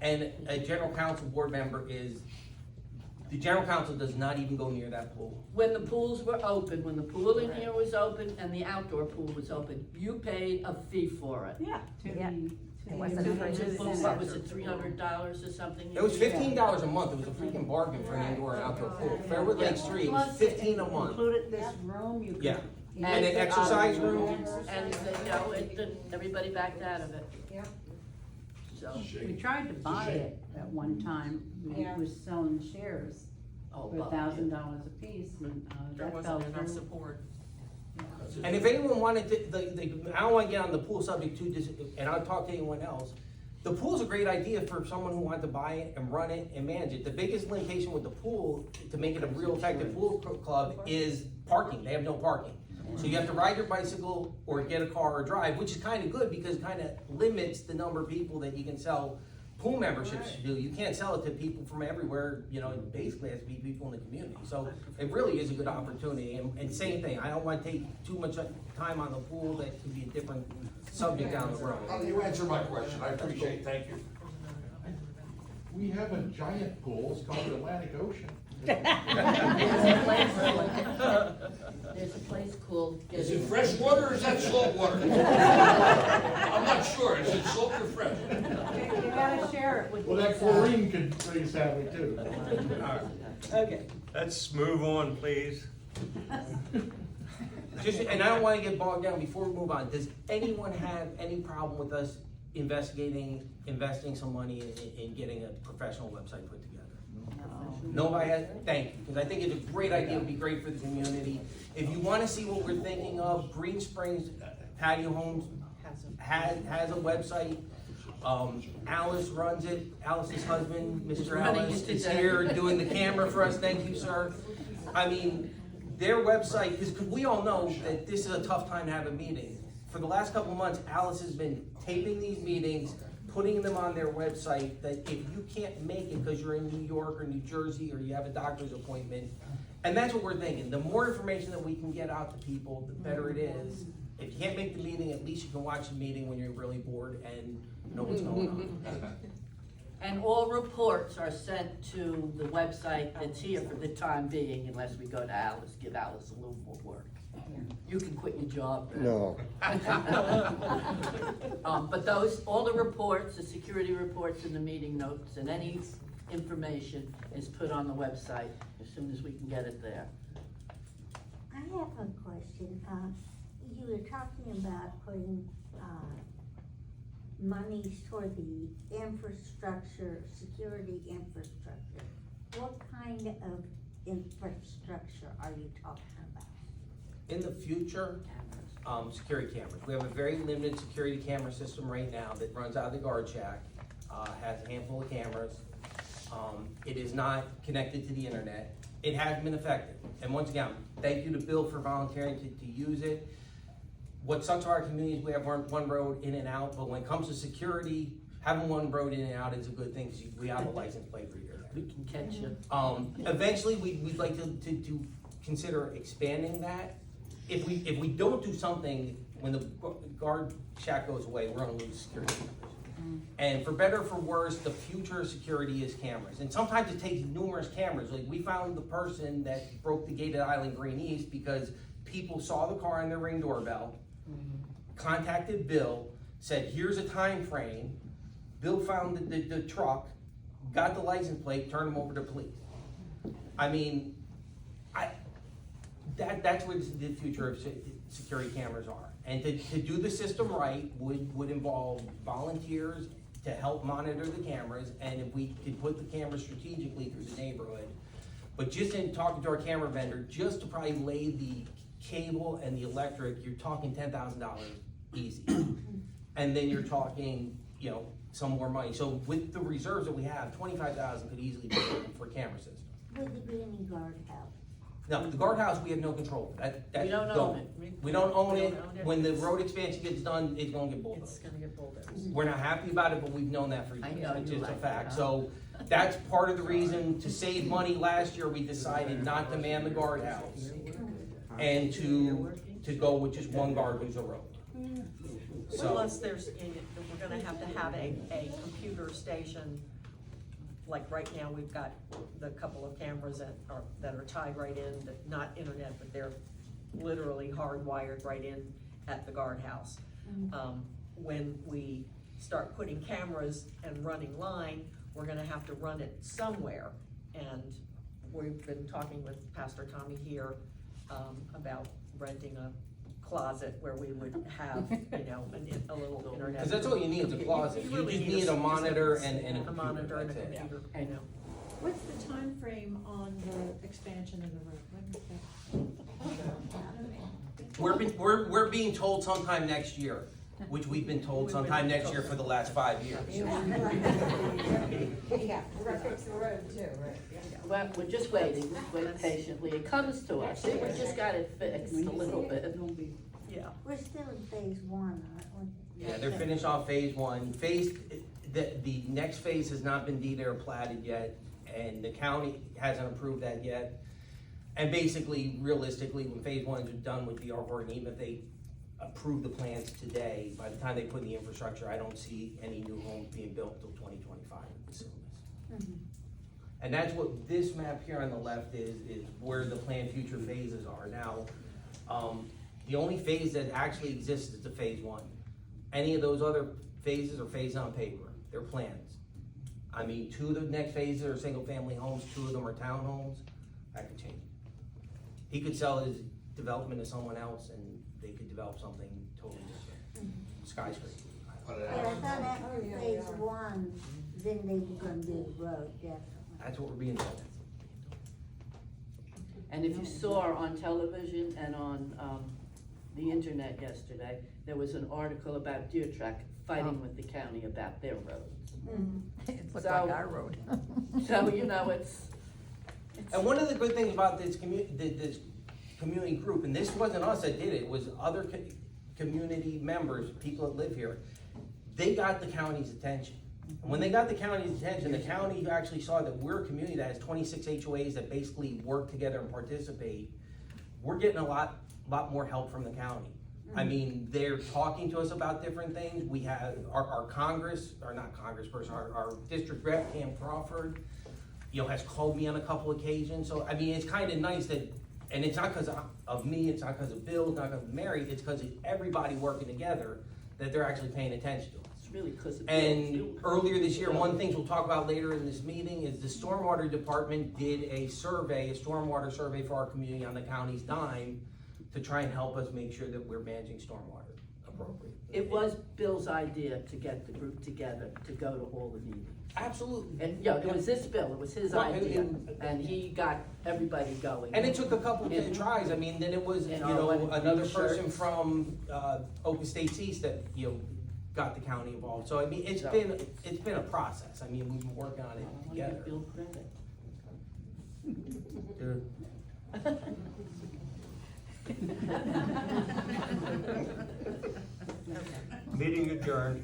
and a general council board member is, the general council does not even go near that pool. When the pools were open, when the pool in here was open and the outdoor pool was open, you paid a fee for it. Yeah. Yeah. It wasn't What was it, $300 or something? It was $15 a month, it was a freaking bargain for an indoor and outdoor pool. Fairwood Lake Street was $15 a month. Included this room, you could. Yeah, and an exercise room. And, everybody backed out of it. Yeah. So, We tried to buy it at one time, we Yeah. was selling shares oh, for well, $1,000 a piece, and, There that fell wasn't enough through. support. And if anyone wanted to, I don't wanna get on the pool subject too, and I'll talk to anyone else. The pool's a great idea for someone who wanted to buy it and run it and manage it. The biggest limitation with the pool, to make it a real effective pool club, is parking. They have no parking. So you have to ride your bicycle or get a car or drive, which is kinda good because it kinda limits the number of people that you can sell pool memberships to. You can't sell it to people from everywhere, it basically has to be people in the community. So it really is a good opportunity, and same thing, I don't wanna take too much time on the pool, that could be a different subject down the road. You answered my question, I appreciate it, thank you. We have a giant pool, it's called the Atlantic Ocean. There's a place called. Is it fresh water or is that salt water? I'm not sure, is it salt or fresh? You gotta share it with. Well, that chlorine could pretty sadly too. Okay. Let's move on, please. And I don't wanna get bogged down before we move on. Does anyone have any problem with us investing some money in getting a professional website put together? Nobody has, thank you, because I think it's a great idea, it would be great for the community. If you wanna see what we're thinking of, Green Springs Patio Homes has a website. Alice runs it, Alice's husband, Mr. Alice, is here doing the camera for us, thank you, sir. I mean, their website, because we all know that this is a tough time to have a meeting. For the last couple of months, Alice has been taping these meetings, putting them on their website, that if you can't make it because you're in New York or New Jersey or you have a doctor's appointment, and that's what we're thinking, the more information that we can get out to people, the better it is. If you can't make the meeting, at least you can watch the meeting when you're really bored and know what's going on. And all reports are sent to the website that's here for the time being, unless we go to Alice, give Alice a little more work. You can quit your job then. No. But all the reports, the security reports and the meeting notes and any information is put on the website as soon as we can get it there. I have a question. You were talking about putting, monies toward the infrastructure, security infrastructure. What kind of infrastructure are you talking about? In the future, security cameras. We have a very limited security camera system right now that runs out of the guard shack, has a handful of cameras. It is not connected to the internet. It has been effective. And once again, thank you to Bill for volunteering to use it. What sucks for our community is we have one road in and out, but when it comes to security, having one road in and out is a good thing because we have a license plate reader there. We can catch you. Eventually, we'd like to consider expanding that. If we don't do something, when the guard shack goes away, we're gonna lose security cameras. And for better or for worse, the future of security is cameras. And sometimes it takes numerous cameras. Like we found the person that broke the gate at Island Green East because people saw the car on their Ring doorbell, contacted Bill, said, here's a time frame. Bill found the truck, got the license plate, turned him over to police. I mean, that's where the future of security cameras are. And to do the system right would involve volunteers to help monitor the cameras, and if we could put the cameras strategically through the neighborhood. But just in talking to our camera vendor, just to probably lay the cable and the electric, you're talking $10,000 easy. And then you're talking, some more money. So with the reserves that we have, $25,000 could easily be for camera system. Would there be any guardhouse? No, the guardhouse, we have no control. We don't own it. We don't own it. When the road expansion gets done, it's gonna get It's bulldozed. gonna get bulldozed. We're not happy about it, but we've known that for years. I know It's you just a like fact. that. So that's part of the reason, to save money last year, we decided not to man the guardhouse and to go with just one guard who's a road. So, Plus, we're gonna have to have a computer station, like right now, we've got the couple of cameras that are tied right in, not internet, but they're literally hardwired right in at the guardhouse. When we start putting cameras and running line, we're gonna have to run it somewhere. And we've been talking with Pastor Tommy here, about renting a closet where we would have, a little internet. cause that's all you need is a closet. You just need a monitor and a computer. A monitor and a That's it. computer, What's the time frame on the expansion of the road? When is that? We're being told sometime next year, which we've been told sometime next year for the last 5 years. Yeah, we're gonna fix the road too, right? Well, we're just waiting, wait patiently. It comes to us. We just got it fixed a little bit. Yeah. We're still in phase one, aren't we? Yeah, they're finished off phase one. The next phase has not been deeded or platted yet, and the county hasn't approved that yet. And basically, realistically, when phase one is done with the artwork, even if they approve the plans today, by the time they put in the infrastructure, I don't see any new homes being built until 2025 in the facilities. And that's what this map here on the left is where the planned future phases are. Now, the only phase that actually exists is the phase one. Any of those other phases are phased on paper, they're plans. I mean, 2 of the next phases are single family homes, 2 of them are townhomes, that could change. He could sell his development to someone else and they could develop something totally different, skyscraper. But I thought after phase one, then they were gonna do the road, definitely. That's what we're being told. And if you saw on television and on the internet yesterday, there was an article about Deer Track fighting with the county about their roads. It looked like our road. So, it's. And one of the good things about this community group, and this wasn't us that did it, was other community members, people that live here. they got the county's attention. And when they got the county's attention, the county actually saw that we're a community that has 26 HOAs that basically work together and participate. We're getting a lot more help from the county. I mean, they're talking to us about different things. We have our our district rep, Cam Crawford, has called me on a couple occasions. So, I mean, it's kind of nice that, and it's not because of me, it's not because of Bill, it's not because of Mary, it's because of everybody working together that they're actually paying attention to us. It's really because of. And earlier this year, one of the things we'll talk about later in this meeting is the stormwater department did a stormwater survey for our community on the county's dime to try and help us make sure that we're managing stormwater appropriately. It was Bill's idea to get the group together to go to all the meetings. Absolutely. And, it was this Bill, it was his Well, idea, and he got everybody going. And it took a couple of tries. I mean, then it was, another person from, Oakland States East that, got the county involved. So, I mean, it's been a process. I mean, we've been working on it together. Bill credit. Meeting adjourned.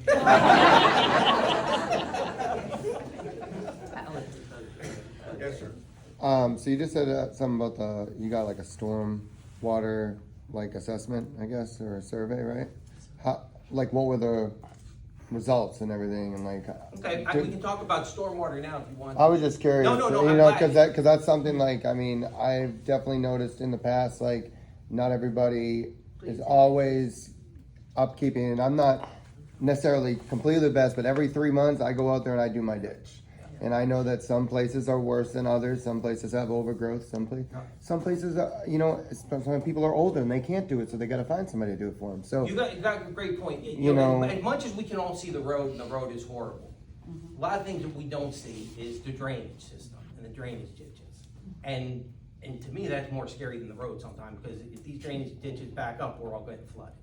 Yes, sir. So you just said something about you got like a storm water assessment, I guess, or a survey, right? What were the results and everything and Okay, we can talk about stormwater now if you want. I was just curious, No, because that's something I mean, I've definitely noticed in the past, not everybody is always upkeeping, and I'm not necessarily completely the best, but every 3 months I go out there and I do my ditch. And I know that some places are worse than others. Some places have overgrowth. Some places, some people are older and they can't do it, so they got to find somebody to do it for them. So you got a great point. As much as we can all see the road, and the road is horrible. A lot of things that we don't see is the drainage system and the drainage ditches. And to me, that's more scary than the road sometimes, because if these drainage ditches back up, we're all going to flood.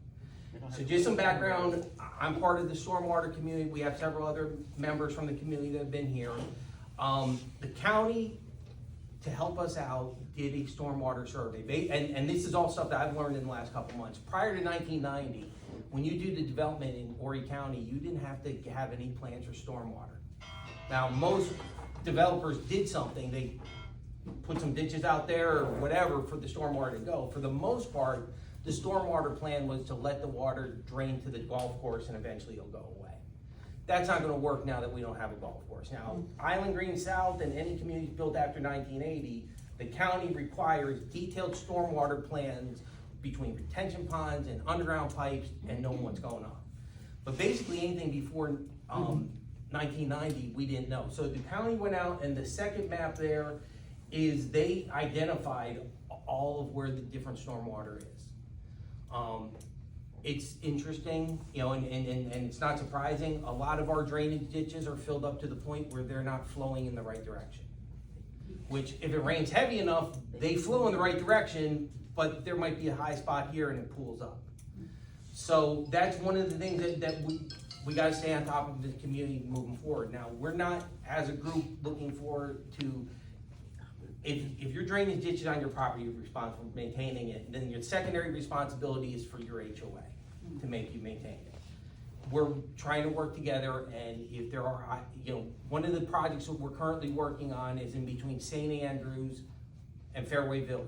So just some background, I'm part of the stormwater community. We have several other members from the community that have been here. The county, to help us out, did a stormwater survey. And this is all stuff that I've learned in the last couple months. Prior to 1990, when you do the development in Horry County, you didn't have to have any plans for stormwater. Now, most developers did something. They put some ditches out there or whatever for the stormwater to go. For the most part, the stormwater plan was to let the water drain to the golf course and eventually it'll go away. That's not gonna work now that we don't have a golf course. Now, Island Green South and any communities built after 1980, the county requires detailed stormwater plans between retention ponds and underground pipes and knowing what's going on. But basically anything before 1990, we didn't know. So the county went out, and the second map there is they identified all of where the different stormwater is. It's interesting, and it's not surprising. A lot of our drainage ditches are filled up to the point where they're not flowing in the right direction. Which, if it rains heavy enough, they flow in the right direction, but there might be a high spot here and it pools up. So that's one of the things that we gotta stay on top of the community moving forward. Now, we're not, as a group, looking forward to, if your drainage ditch is on your property, you're responsible for maintaining it, then your secondary responsibility is for your HOA to make you maintain it. We're trying to work together, and if there are, one of the projects that we're currently working on is in between St. Andrews and Fairway Village.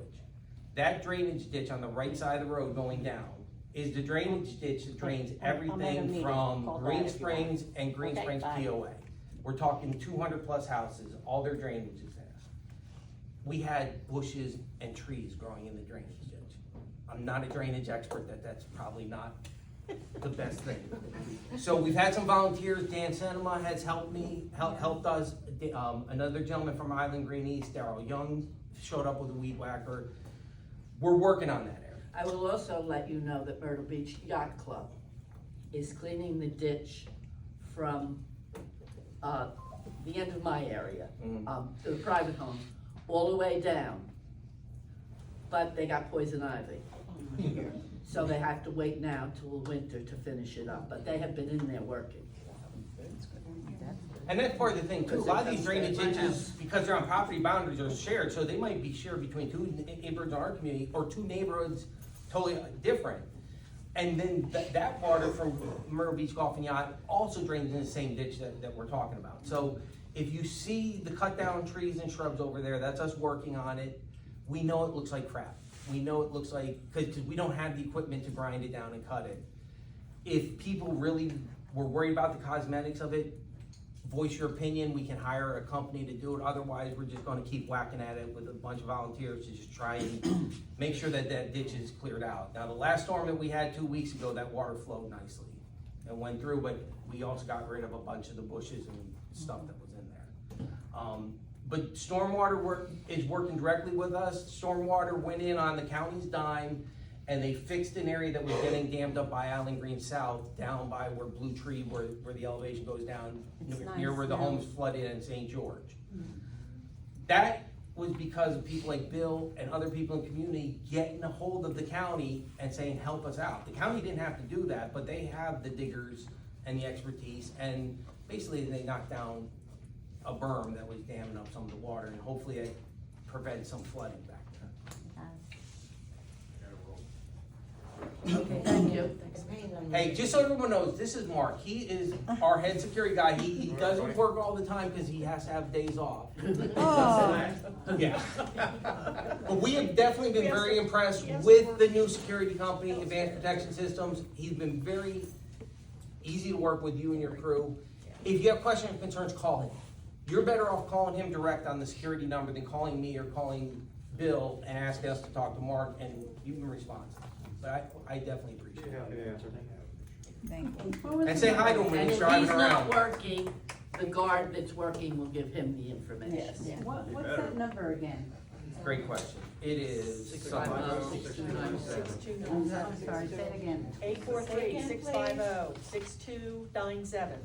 That drainage ditch on the right side of the road going down is the drainage ditch that drains everything from Green Springs and Green Springs POA. We're talking 200 plus houses, all their drainage is there. We had bushes and trees growing in the drainage ditch. I'm not a drainage expert, that's probably not the best thing. So we've had some volunteers. Dan Sunnehanna has helped us. Another gentleman from Island Green East, Darryl Young, showed up with a weed whacker. We're working on that area. I will also let you know that Myrtle Beach Yacht Club is cleaning the ditch from the end of my area, to the private homes, all the way down. But they got poison ivy. So they have to wait now till winter to finish it up, but they have been in there working. And that's part of the thing too. A lot of these drainage ditches, because they're on property boundaries, are shared, so they might be shared between two neighborhoods in our community or two neighborhoods totally different. And then that water from Myrtle Beach Golf and Yacht also drains in the same ditch that we're talking about. So if you see the cut down trees and shrubs over there, that's us working on it. We know it looks like crap. We know it looks like, because we don't have the equipment to grind it down and cut it. If people really were worried about the cosmetics of it, voice your opinion, we can hire a company to do it. Otherwise, we're just gonna keep whacking at it with a bunch of volunteers to just try and make sure that that ditch is cleared out. Now, the last storm that we had 2 weeks ago, that water flowed nicely and went through, but we also got rid of a bunch of the bushes and stuff that was in there. But stormwater is working directly with us. Stormwater went in on the county's dime, and they fixed an area that was getting dammed up by Island Green South, down by where Blue Tree, where the elevation goes down, near where the homes flooded in St. George. That was because of people like Bill and other people in the community getting a hold of the county and saying, help us out. The county didn't have to do that, but they have the diggers and the expertise, and basically they knocked down a berm that was damming up some of the water, and hopefully it prevents some flooding back there. Okay, thank you. Hey, just so everyone knows, this is Mark. He is our head security guy. He doesn't work all the time because he has to have days off. Yeah. But we have definitely been very impressed with the new security company, Advanced Protection Systems. He's been very easy to work with, you and your crew. If you have questions or concerns, call him. You're better off calling him direct on the security number than calling me or calling Bill and asking us to talk to Mark, and you can respond. But I definitely appreciate it. Thank you. And say hi to him when And he's if driving he's not around. working, the guard that's working will give him the information. Yes. What's that number again? Great question. It is. 650-6297. I'm sorry, say it again. 843-650-6297.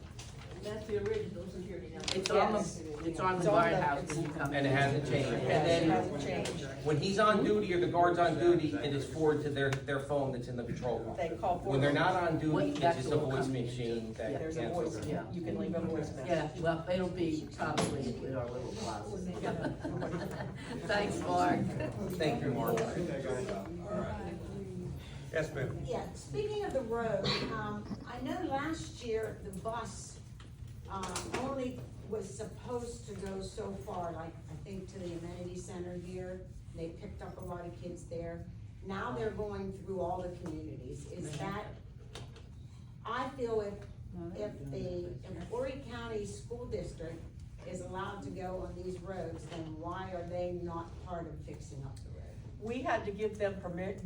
That's the original security number. It's on the guardhouse when you come in. And it hasn't changed. And It hasn't then changed. when he's on duty or the guard's on duty, it is forwarded to their phone that's in the patrol car. They call When they're not on duty, What- it's that's just a what will voice come in. machine that There's a cancels. voice, Yeah. you can leave a voice message. Yeah, well, it'll be probably with our little closet. Thanks, Mark. Thank you, Mark. Yes, ma'am. Yeah, speaking of the road, I know last year the bus, only was supposed to go so far, like, I think to the amenity center here. They picked up a lot of kids there. Now they're going through all the communities. Is that, I feel if the Horry County School District is allowed to go on these roads, then why are they not part of fixing up the road? We had to give them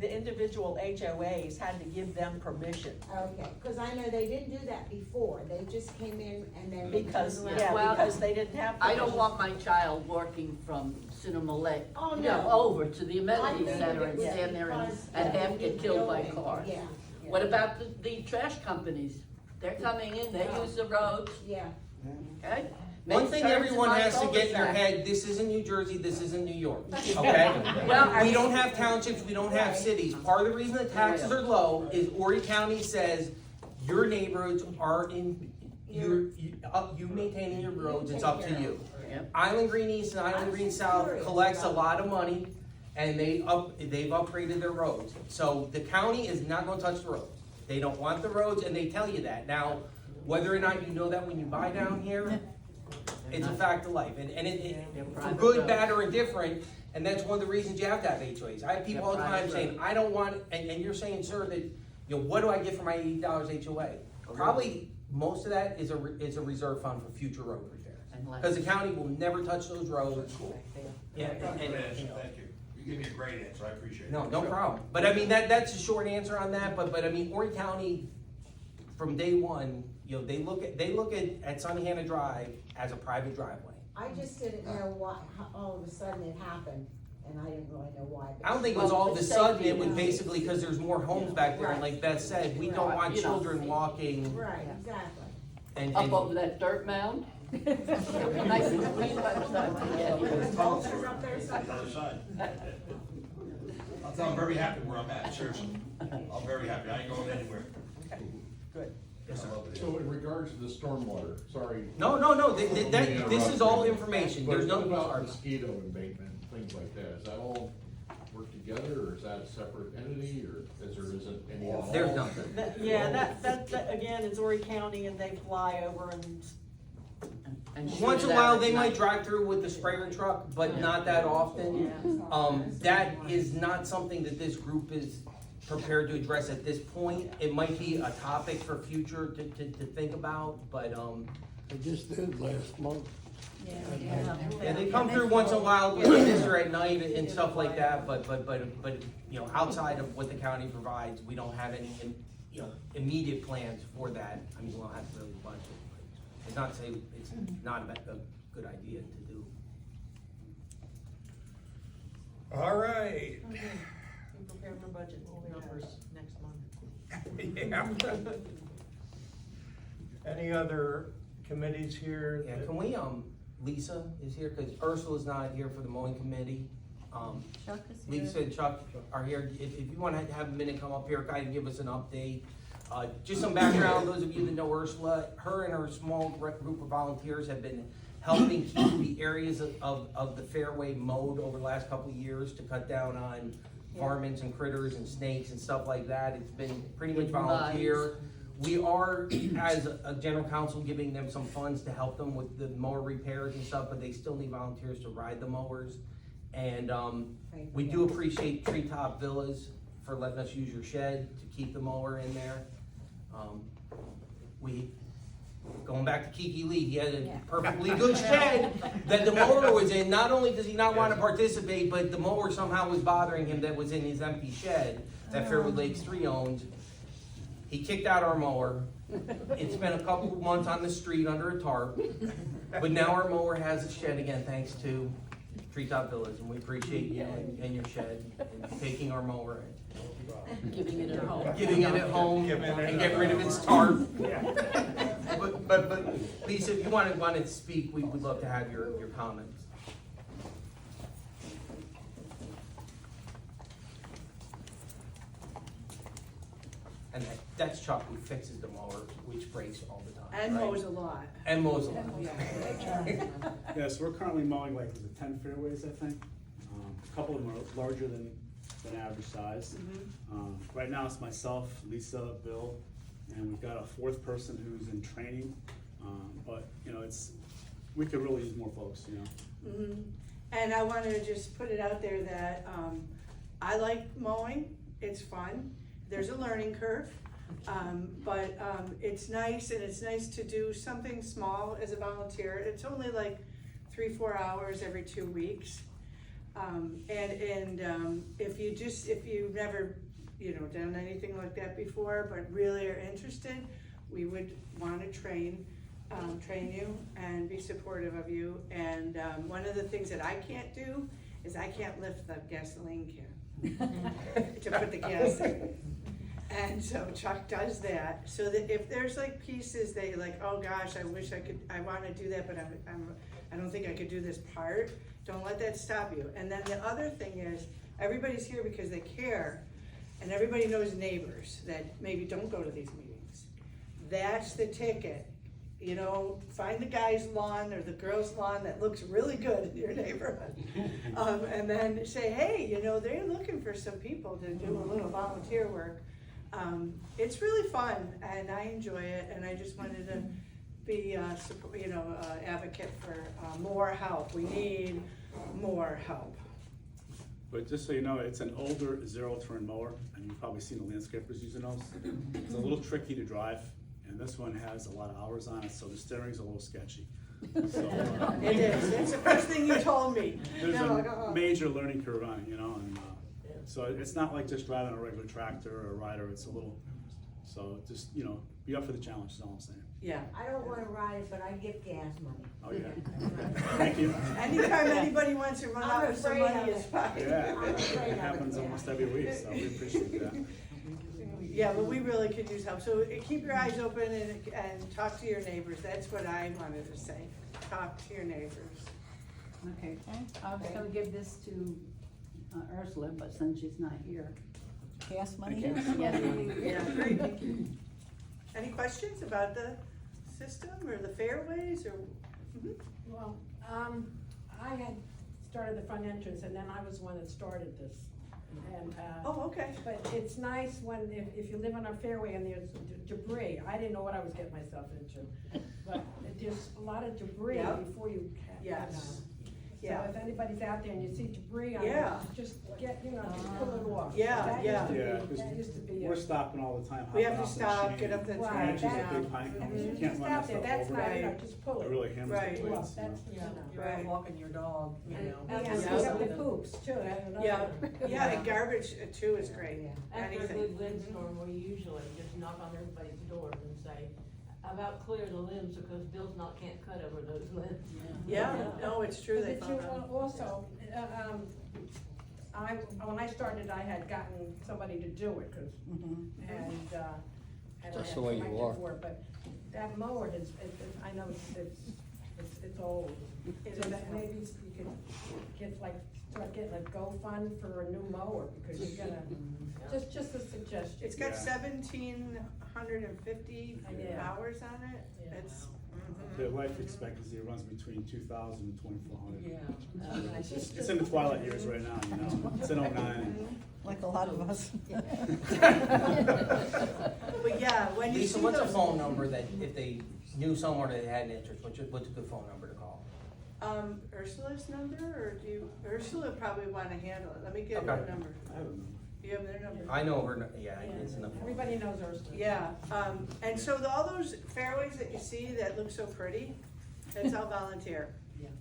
the individual HOAs had to give them permission. Okay, cause I know they didn't do that before, they just came in and then. Because, turned around. yeah, Well, because they didn't have. I don't permission. want my child walking from Cinema Lake, Oh, you know, no. over to the I amenity figured center it and was stand there and because have of get the killed by building. cars. Yeah. What about the trash companies? They're coming in, they use the roads, Yeah. okay? One Make thing turns in everyone my has to get in their cul-de-sac. head, this isn't New Jersey, this isn't New York, okay? Well, We don't have townships, we don't have cities. Part of the reason the taxes are low is Horry County says your neighborhoods are in, you maintaining your roads, it's up to you. Yep. Island Green East and Island Green South collects a lot of money, and they've upgraded their roads. So the county is not gonna touch the roads. They don't want the roads, and they tell you that. Now, whether or not you know that when you buy down here, it's a fact of life, and for good, bad, or indifferent, and that's one of the reasons you have to have HOAs. I have people all the time saying, I don't want, and you're saying, sir, that, you know, what do I get for my $80 HOA? Probably, most of that is a reserve fund for future road repairs. Because the county will never touch those roads. Yeah, Thank you. You gave me a great answer, I appreciate it. no problem. But I mean, that's a short answer on that, but I mean, Horry County, from day one, you know, they look at Sunnehanna Drive as a private driveway. I just didn't know why, how all of a sudden it happened, and I didn't really know why. I don't think it was all of a sudden, it was basically because there's more homes back there, and like Beth said, we don't want You know. children walking Right, exactly. and. Up over that dirt mound. Nice and clean by the time we get here. Vultures up there or something? Other side. I'm very happy where I'm at, seriously. I'm very happy, I ain't going anywhere. Good. Yes, I love it. So in regards to the stormwater, sorry. No, this is all information, But there's no. what about mosquito embankment, things like that, is that all work together, or is that a separate entity, or is there isn't any? There's nothing. Yeah, that, again, it's Horry County and they fly over and shoot Once in it a out while, at they might night. drive through with the sprayer truck, but not that often. That is not something that this group is prepared to address at this point. It might be a topic for future to think about, but, They just did last month. yeah, they come through once in a while with this or at night and stuff like that, but, you know, outside of what the county provides, we don't have any, you know, immediate plans for that. I mean, we'll have to really budget. It's not to say it's not a good idea to do. All right. Be prepared for budget numbers next month. Yeah. Any other committees here? Yeah, that- can we, Lisa is here, cause Ursula's not here for the mowing committee. Chuck is here. Lisa and Chuck are here. If you wanna have a minute, come up here, kind of give us an update. Just some background, those of you that know Ursula, her and her small group of volunteers have been helping keep the areas of the fairway mowed over the last couple of years to cut down on varmints and critters and snakes and stuff like that. It's been pretty much volunteer. We are, as a general council, giving them some funds to help them with the mower repairs and stuff, but they still need volunteers to ride the mowers. And, we do appreciate Treetop Villas for letting us use your shed to keep the mower in there. Going back to Kiki Lee, he had a perfectly good shed that the mower was in. Not only does he not want to participate, but the mower somehow was bothering him that was in his empty shed that Fairwood Lakes 3 owns. He kicked out our mower. It's been a couple of months on the street under a tarp, but now our mower has a shed again, thanks to Treetop Villas, and we appreciate you and your shed and taking our mower and Giving it at home. giving it at home and get rid of its tarp. But Lisa, if you wanted to speak, we would love to have your comments. And that's Chuck who fixes the mower, which breaks all the time. And right? mows a lot. And mows a lot. Yeah, so we're currently mowing like, was it 10 fairways, I think? A couple of them are larger than average size. Right now it's myself, Lisa, Bill, and we've got a fourth person who's in training. But, you know, we could really use more folks, you know. And I wanna just put it out there that, I like mowing, it's fun, there's a learning curve. But it's nice, and it's nice to do something small as a volunteer. It's only like 3-4 hours every 2 weeks. If you've never, done anything like that before, but really are interested, we would wanna train you and be supportive of you. And one of the things that I can't do is I can't lift the gasoline can to put the gas in. And so Chuck does that, so that if there's like pieces they like, oh gosh, I wish I could, I wanna do that, but I don't think I could do this part, don't let that stop you. And then the other thing is, everybody's here because they care, and everybody knows neighbors that maybe don't go to these meetings. That's the ticket, find the guy's lawn or the girl's lawn that looks really good in your neighborhood. And then say, hey, they're looking for some people to do a little volunteer work. It's really fun, and I enjoy it, and I just wanted to be, advocate for more help. We need more help. But just so you know, it's an older zero-turn mower, and you've probably seen the landscapers using those. It's a little tricky to drive, and this one has a lot of hours on it, so the steering's a little sketchy. So, It is, it's the first thing you told me. There's a major learning curve on it, and so it's not like just driving a regular tractor or a rider, it's a little, so just, be up for the challenge, is all I'm saying. Yeah. I don't wanna ride it, but I give gas money. Oh, yeah. Thank you. Anytime anybody wants to run I'm out with some afraid money, of it's it. fine. Yeah, I'm afraid it of happens it, almost every week, so we appreciate that. Yeah, but we really could use help, so keep your eyes open and talk to your neighbors, that's what I wanted to say, talk to your neighbors. Okay, I was gonna give this to Ursula, but since she's not here. Gas money? Yeah, great. Any questions about the system or the fairways or? Well, I had started the front entrance, and then I was the one that started this And, Oh, okay. but it's nice when, if you live on a fairway and there's debris, I didn't know what I was getting myself into. But there's a lot of debris Yep. before you can. Yes. So Yeah. if anybody's out there and you see debris on it, Yeah. just get, just pull it off. Yeah, That yeah. used to Yeah, be- That used to be. we're stopping all the time. We have hopping to off the stop, machine. get up the Right, trash. Branches that- of big pine cones, you Just can't run out that there, stuff that's over. not, Right. just pull It it. really hammers Right. the blades, you know. That's, You're Right. out walking your dog, And Yeah. pick up the poops too, that's another. Yeah, and garbage too is great. After a Anything. good windstorm, we usually just knock on everybody's doors and say, about clear the limbs because Bill's can't cut over those limbs. Yeah, no, it's true. They But you found out. also, when I started, I had gotten somebody to do it, cause, and I That's had the way you collected are. for it, but that mower is, I know it's old. So that maybe you could start getting a GoFund for a new mower, because you're gonna, just a suggestion. It's got Yeah. 1,750 Yeah. hours on it. It's, The life expectancy runs between 2,000 and 2,400. Yeah. It's in the twilight years right now, you know, it's in 09. Like a lot of us. But yeah, when you Lisa, see what's a those. phone number that if they knew someone that had an interest, what's a good phone number to call? Ursula's number, or Ursula probably wanna handle it. Let me get her Okay. number. I don't know. Do you have their number? I know her, yeah, it's in the. Everybody knows Ursula. Yeah, and so all those fairways that you see that look so pretty, that's all volunteer.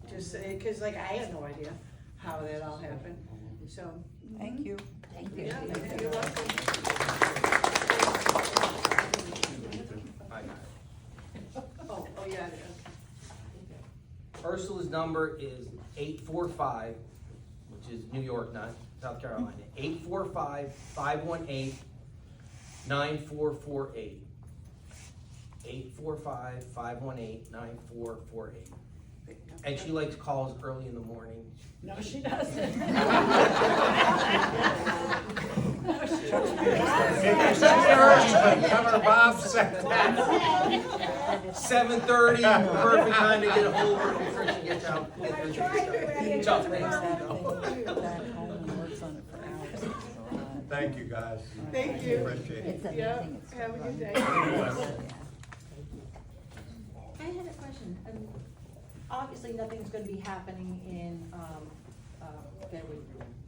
Just, cause like I had no idea how that all happened, so. Thank you. Thank you. Yeah, you're welcome. I got it. Oh, yeah, okay. Ursula's number is 845, which is New York, not South Carolina, 845-518-9448. 845-518-9448. And she likes calls early in the morning. No, she doesn't. Governor Bob said that. 7:30, perfect time to get a hold of her before she gets out. Thank you, guys. Thank you. Appreciate it. Yeah, have a good day. I had a question. Obviously, nothing's gonna be happening in, Fairwood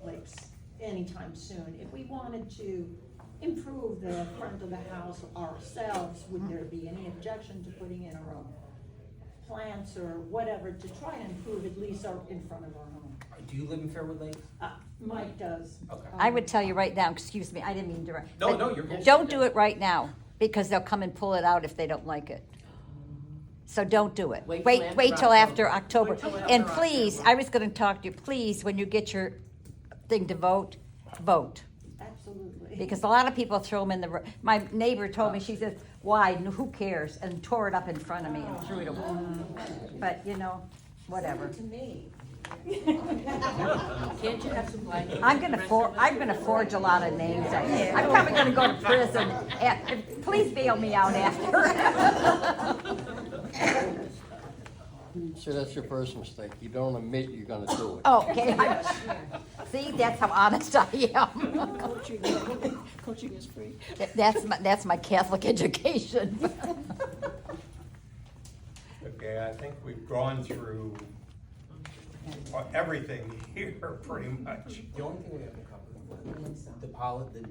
Lakes anytime soon. If we wanted to improve the front of the house ourselves, would there be any objection to putting in our own plants or whatever to try and improve at least in front of our home? Do you live in Fairwood Lakes? Mike does. Okay. I would tell you right now, excuse me, I didn't mean to. No, but no, you're good. Don't do it right now, because they'll come and pull it out if they don't like it. So don't do it. Wait Wait till till after October. October. Wait till And after please, October. I was gonna talk to you, please, when you get your thing to vote, vote. Absolutely. Because a lot of people throw them in the, my neighbor told me, she says, why, who cares? And tore it up in front of me and threw it away. But, whatever. To me. Can't you have some blankets? I'm gonna forge a lot of names. I'm probably gonna go to prison. Please bail me out after. See, that's your first mistake. You don't admit you're gonna do it. Okay. See, that's how honest I am. Coaching is free. That's my Catholic education. Okay, I think we've gone through everything here, pretty much. The only thing we haven't covered was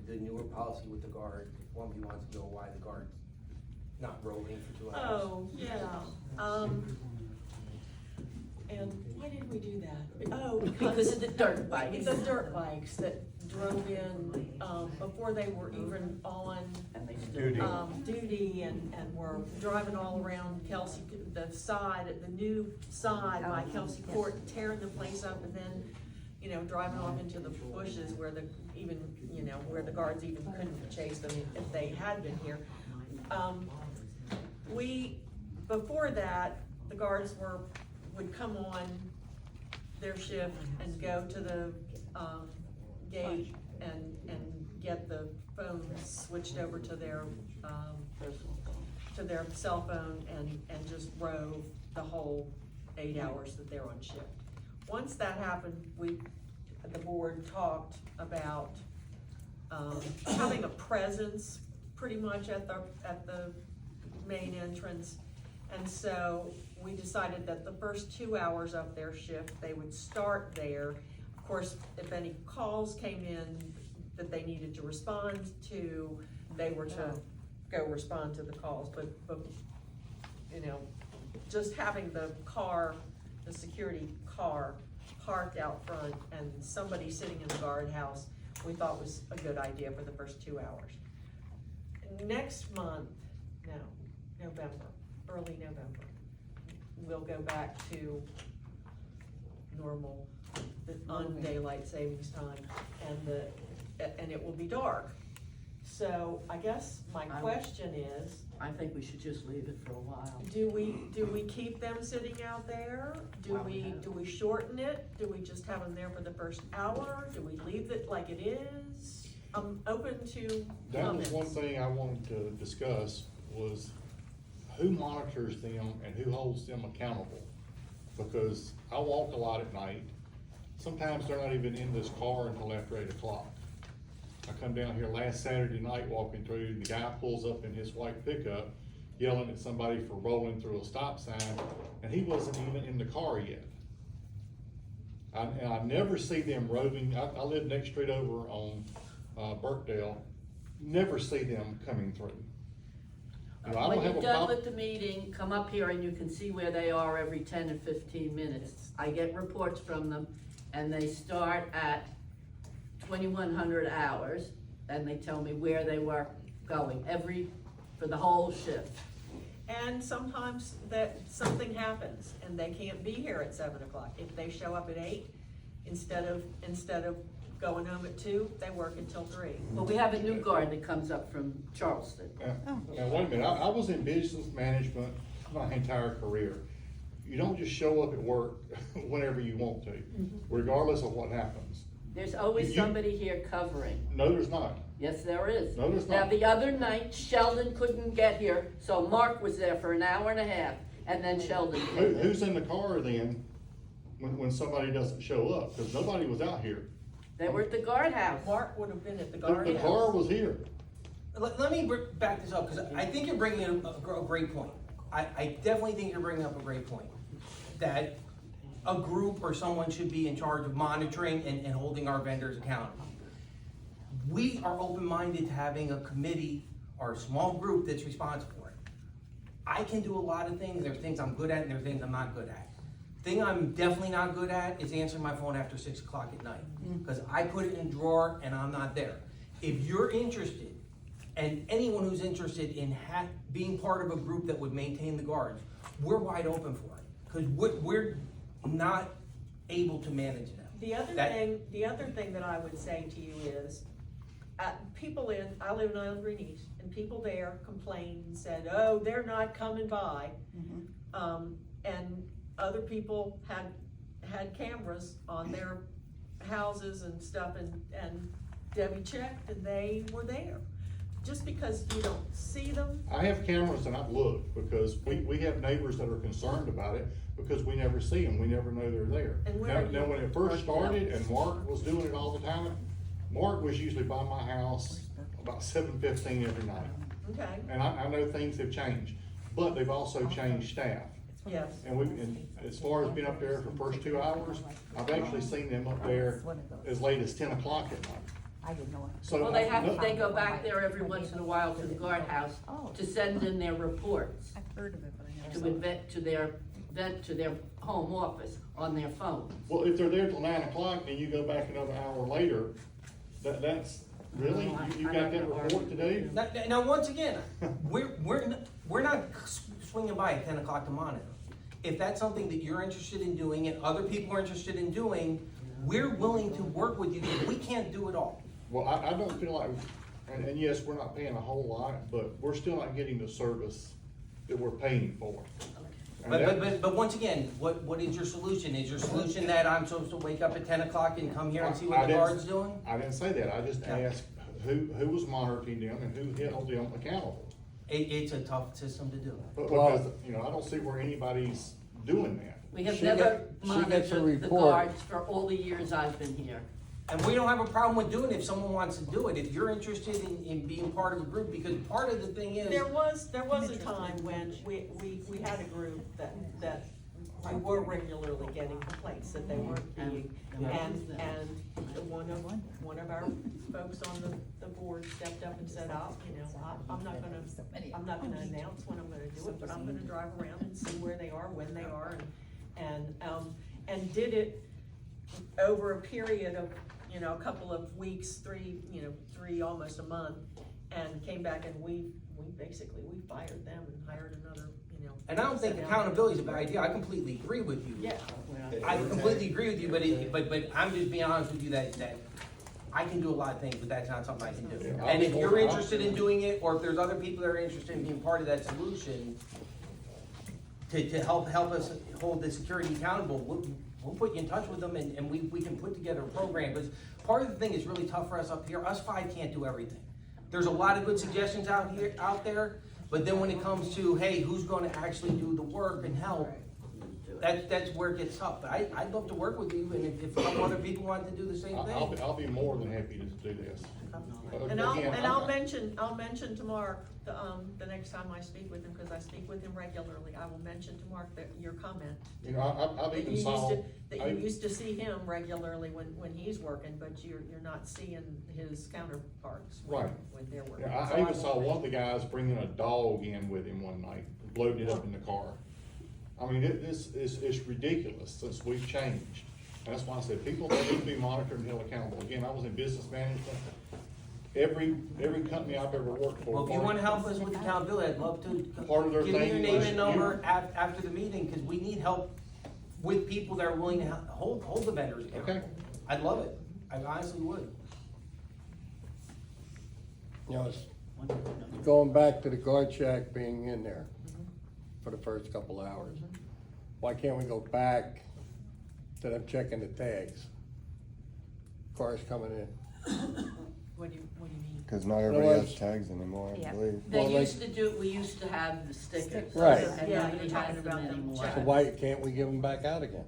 the newer policy with the guard. One of you wants to know why the guard's not roving for 2 hours. Oh, yeah, and why did we do that? Oh, Because of the dirt bikes. The dirt bikes that drove in, before they were even on Duty. duty and were driving all around Kelsey, the new side by Kelsey Court, tearing the place up and then, driving off into the bushes where where the guards even couldn't chase them if they had been here. Before that, the guards would come on their shift and go to the, gate and get the phone switched over to their cell phone and just rove the whole 8 hours that they're on shift. Once that happened, the board talked about, having a presence pretty much at the main entrance. And so we decided that the first 2 hours of their shift, they would start there. Of course, if any calls came in that they needed to respond to, they were to go respond to the calls, but, you know, just having the security car parked out front and somebody sitting in the guardhouse, we thought was a good idea for the first 2 hours. Next month, November, early November, we'll go back to normal, on daylight savings time, and it will be dark. So I guess my question is, I think we should just leave it for a while. do we keep them sitting out there? Do we shorten it? Do we just have them there for the first hour? Do we leave it like it is? I'm open to That comments. was one thing I wanted to discuss, was who monitors them and who holds them accountable? Because I walk a lot at night. Sometimes they're not even in this car until after 8 o'clock. I come down here last Saturday night walking through, the guy pulls up in his white pickup yelling at somebody for rolling through a stop sign, and he wasn't even in the car yet. And I never see them roving. I live next street over on Burkdale, never see them coming through. You know, I When don't have you're a done problem. with the meeting, come up here and you can see where they are every 10 and 15 minutes. I get reports from them, and they start at 2100 hours, and they tell me where they were going for the whole shift. And sometimes that something happens and they can't be here at 7 o'clock. If they show up at 8, instead of going home at 2, they work until 3. But we have a new guard that comes up from Charleston. Now, wait a minute, I was in business management my entire career. You don't just show up at work whenever you want to, regardless of what happens. There's always somebody here covering. No, there's not. Yes, there is. No, there's Now, not. the other night, Sheldon couldn't get here, so Mark was there for an hour and a half, and then Sheldon came in. Who's in the car then, when somebody doesn't show up? Because nobody was out here. They were at the guardhouse. Mark would have been at the The guardhouse. car was here. Let me back this up, because I think you're bringing in a great point. I definitely think you're bringing up a great point. That a group or someone should be in charge of monitoring and holding our vendors accountable. We are open-minded to having a committee or a small group that's responsible for it. I can do a lot of things. There's things I'm good at and there's things I'm not good at. Thing I'm definitely not good at is answering my phone after 6 o'clock at night, because I put it in a drawer and I'm not there. If you're interested, and anyone who's interested in being part of a group that would maintain the guards, we're wide open for it, because we're not able to manage them. The other thing that I would say to you is, I live in Island Green East, and people there complained and said, oh, they're not coming by. And other people had cameras on their houses and stuff, and Debbie checked, and they were there. Just because you don't see them. I have cameras and I've looked, because we have neighbors that are concerned about it, because we never see them, we never know they're there. And where are you? Now, when it first started and Mark was doing it all the time, Mark was usually by my house about 7:15 every night. Okay. And I know things have changed, but they've also changed staff. Yes. And as far as being up there for the first 2 hours, I've actually seen them up there as late as 10 o'clock at night. I didn't know it. So Well, they go back there every once in a while to the guardhouse to send in their reports. I've heard of it, but I never To vent to their home office on their phones. Well, if they're there till 9 o'clock and you go back another hour later, that's, really, you got that report to do? Now, once again, we're not swinging by at 10 o'clock to monitor. If that's something that you're interested in doing and other people are interested in doing, we're willing to work with you. We can't do it all. Well, I don't feel like, and yes, we're not paying a whole lot, but we're still not getting the service that we're paying for. But once again, what is your solution? Is your solution that I'm supposed to wake up at 10 o'clock and come here and see what the guard's doing? I didn't say that, I just asked who was monitoring them and who held them accountable. It's a tough system to do. Because, I don't see where anybody's doing that. We have She never gets a monitored the report. guards for all the years I've been here. And we don't have a problem with doing it if someone wants to do it, if you're interested in being part of the group, because part of the thing is. There was a time when we had a group that we were regularly getting complaints that they weren't being, and one of our folks on the board stepped up and said, I'm not gonna announce when I'm gonna do it, but I'm gonna drive around and see where they are, when they are, and did it over a period of, a couple of weeks, three, almost a month, and came back and we fired them and hired another, And I don't think accountability is a bad idea, I completely agree with you. Yeah. I completely agree with you, but I'm just being honest with you that I can do a lot of things, but that's not something I can do. Yeah, And if you're interested in doing it, or if there's other people that are interested in being part of that solution, to help us hold the security accountable, we'll put you in touch with them and we can put together a program. Because part of the thing is really tough for us up here, us five can't do everything. There's a lot of good suggestions out there, but then when it comes to, hey, who's gonna actually do the work and help, that's where it gets tough. But I'd love to work with you, and if some other people want to do the same thing. I'll be more than happy to do this. And Again, I'll mention to Mark, the next time I speak with him, because I speak with him regularly, I will mention to Mark that your comment. I've even saw. That you used to see him regularly when he's working, but you're not seeing his counterparts Right. when they're working. Yeah, So I even will saw one of mention- the guys bringing a dog in with him one night, loaded it up in the car. I mean, it's ridiculous since we've changed. And that's why I said, people that need to be monitored and held accountable. Again, I was in business management. Every company I've ever worked for. Well, if you wanna help us with accountability, I'd love to. Part of their Give me your thing name was, and number after the meeting, because we need help with people that are willing to hold the vendors accountable. Okay. I'd love it, I honestly would. It's going back to the guard shack being in there for the first couple hours. Why can't we go back to them checking the tags? Cars coming in. What do you mean? Cause not everybody has tags anymore, I Yeah. believe. We used to have the stickers. Right. And Yeah, nobody you're talking has them about them anymore. So checking. why can't we give them back out again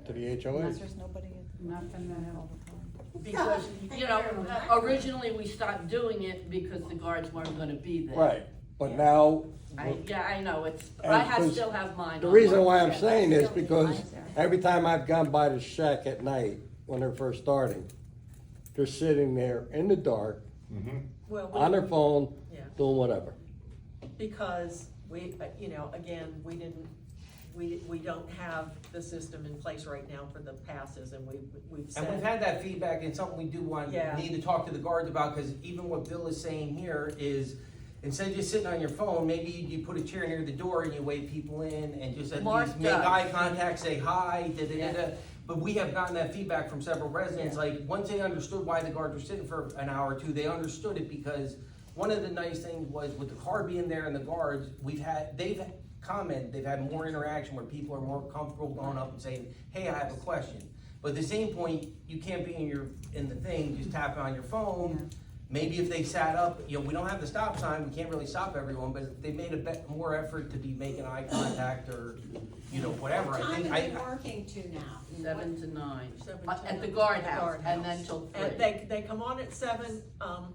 to the HOAs? There's nobody. Nothing that all the time. Because, originally we stopped doing it because the guards weren't gonna be there. Right, but now. I know, And I 'cause still have mine. The on reason my- why I'm saying this, because every time I've gone by the shack at night, when they're first starting, they're sitting there in the dark, Well, on their phone, Yeah. doing whatever. Because we, again, we don't have the system in place right now for the passes, and we've said. And we've had that feedback, and something we do Yeah. need to talk to the guards about, because even what Bill is saying here is, instead of just sitting on your phone, maybe you put a chair near the door and you wave people in and just at Mark least make does. eye contact, say hi, da-da-da-da. Yeah. But we have gotten that feedback from several residents, like, once they understood why the guards were sitting for an hour or two, they understood it, because one of the nice things was with the car being there and the guards, they've commented, they've had more interaction where people are more comfortable going up and saying, hey, I have a question. But at the same point, you can't be in the thing, just tapping on your phone. Maybe if they sat up, we don't have the stop sign, we can't really stop everyone, but if they made a bit more effort to be making eye contact or, whatever, What I time think, are they working to now? 7 to 9. 7 to At the 9. guardhouse, and then till 3. And they come on at 7,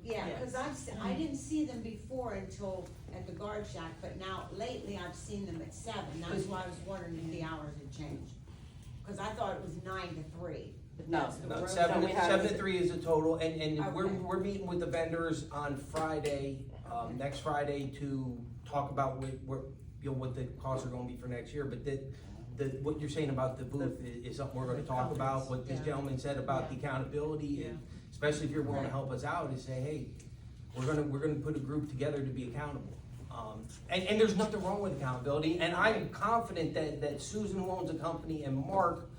Yeah, yes. cause I didn't see them before until at the guard shack, but now lately I've seen them at 7, that's why I was wondering if the hours had changed. Cause I thought it was 9 to 3, but No. that's the no, road. 7 to 3 is the total, and Okay. we're meeting with the vendors on Friday, next Friday, to talk about what the costs are gonna be for next year, but what you're saying about the booth is something we're gonna talk about, what this gentleman said about the accountability, and especially if you're willing to help us out, is say, hey, we're gonna put a group together to be accountable. And there's nothing wrong with accountability, and I'm confident that Susan, who owns the company, and Mark,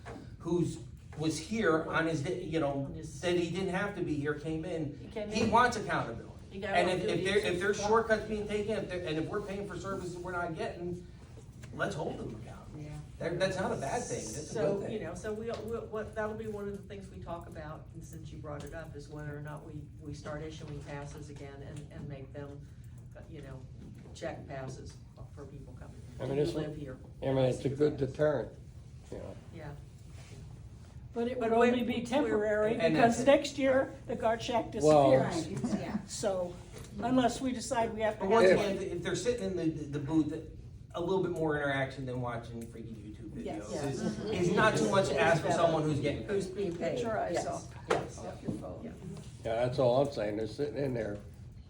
was here on his, that he didn't have to be here, came in, he wants accountability. And if there's shortcuts being taken, and if we're paying for services we're not getting, let's hold them accountable. That's not a bad thing, that's a good thing. So that'll be one of the things we talk about, and since you brought it up, is whether or not we start issuing passes again and make them, check passes for people coming. I mean, who live here. it's a good deterrent, Yeah. But it would But only be temporary, And because that's it. next year, the guard shack Well- disappears. Yeah. So, unless we decide we have to But once have again, if they're sitting in the booth, a little bit more interaction than watching freaky YouTube videos. Yes. Is not too much to ask for someone who's getting Who's paid. being paid? Get your eyes Yes, off. yes. off your phone. Yeah, that's all I'm saying, they're sitting in there,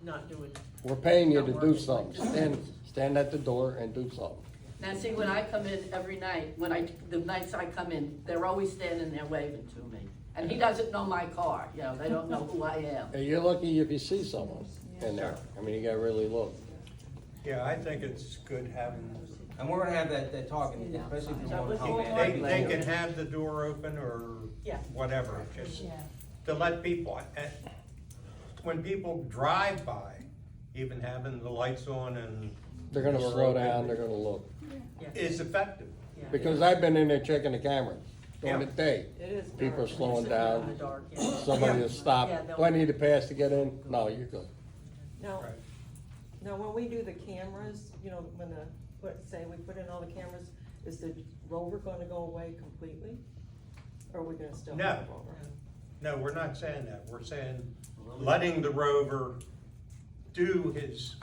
Not doing. we're paying you to Not do working. something, stand at the door and do something. Now, see, when I come in every night, the nights I come in, they're always standing there waving to me. And he doesn't know my car, you know, they don't know who I am. Hey, you're lucky if you see someone in there, I mean, you gotta really look. Yeah, I think it's good having, And we're gonna have that talking, especially if you want to come they in. can have the door open or Yeah. whatever, just to let people, and when people drive by, even having the lights on and. They're gonna door slow open down, they're gonna look, Is effective. because I've been in there checking the cameras during the day. It is. People are dark. slowing Especially down. in the dark, yeah. Somebody will stop, Yeah, they'll- do I need to pass to get in? No, you're good. Now, Right. now, when we do the cameras, you know, say we put in all the cameras, is the rover gonna go away completely? Or are we gonna still No. have the rover? No, we're not saying that, we're saying letting the rover do his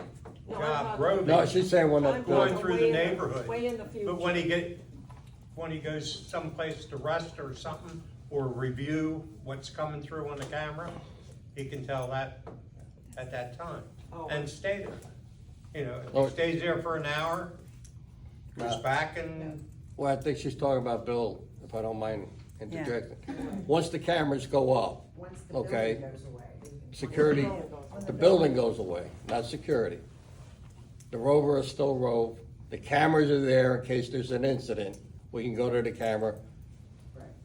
No, I'm job not- roving. No, she's saying when I'm Going talking through way the in neighborhood. Way in the future. But when he goes someplace to rest or something, or review what's coming through on the camera, he can tell that at that time, Oh. and stay there. You know, if Oh. he stays there for an hour, goes Yeah. back and, Well, I think she's talking about Bill, if I don't mind interjecting. Once the cameras go up, Once the okay, building goes away. security, the building goes away, not security. The rover will still rove, the cameras are there in case there's an incident, we can go to the camera,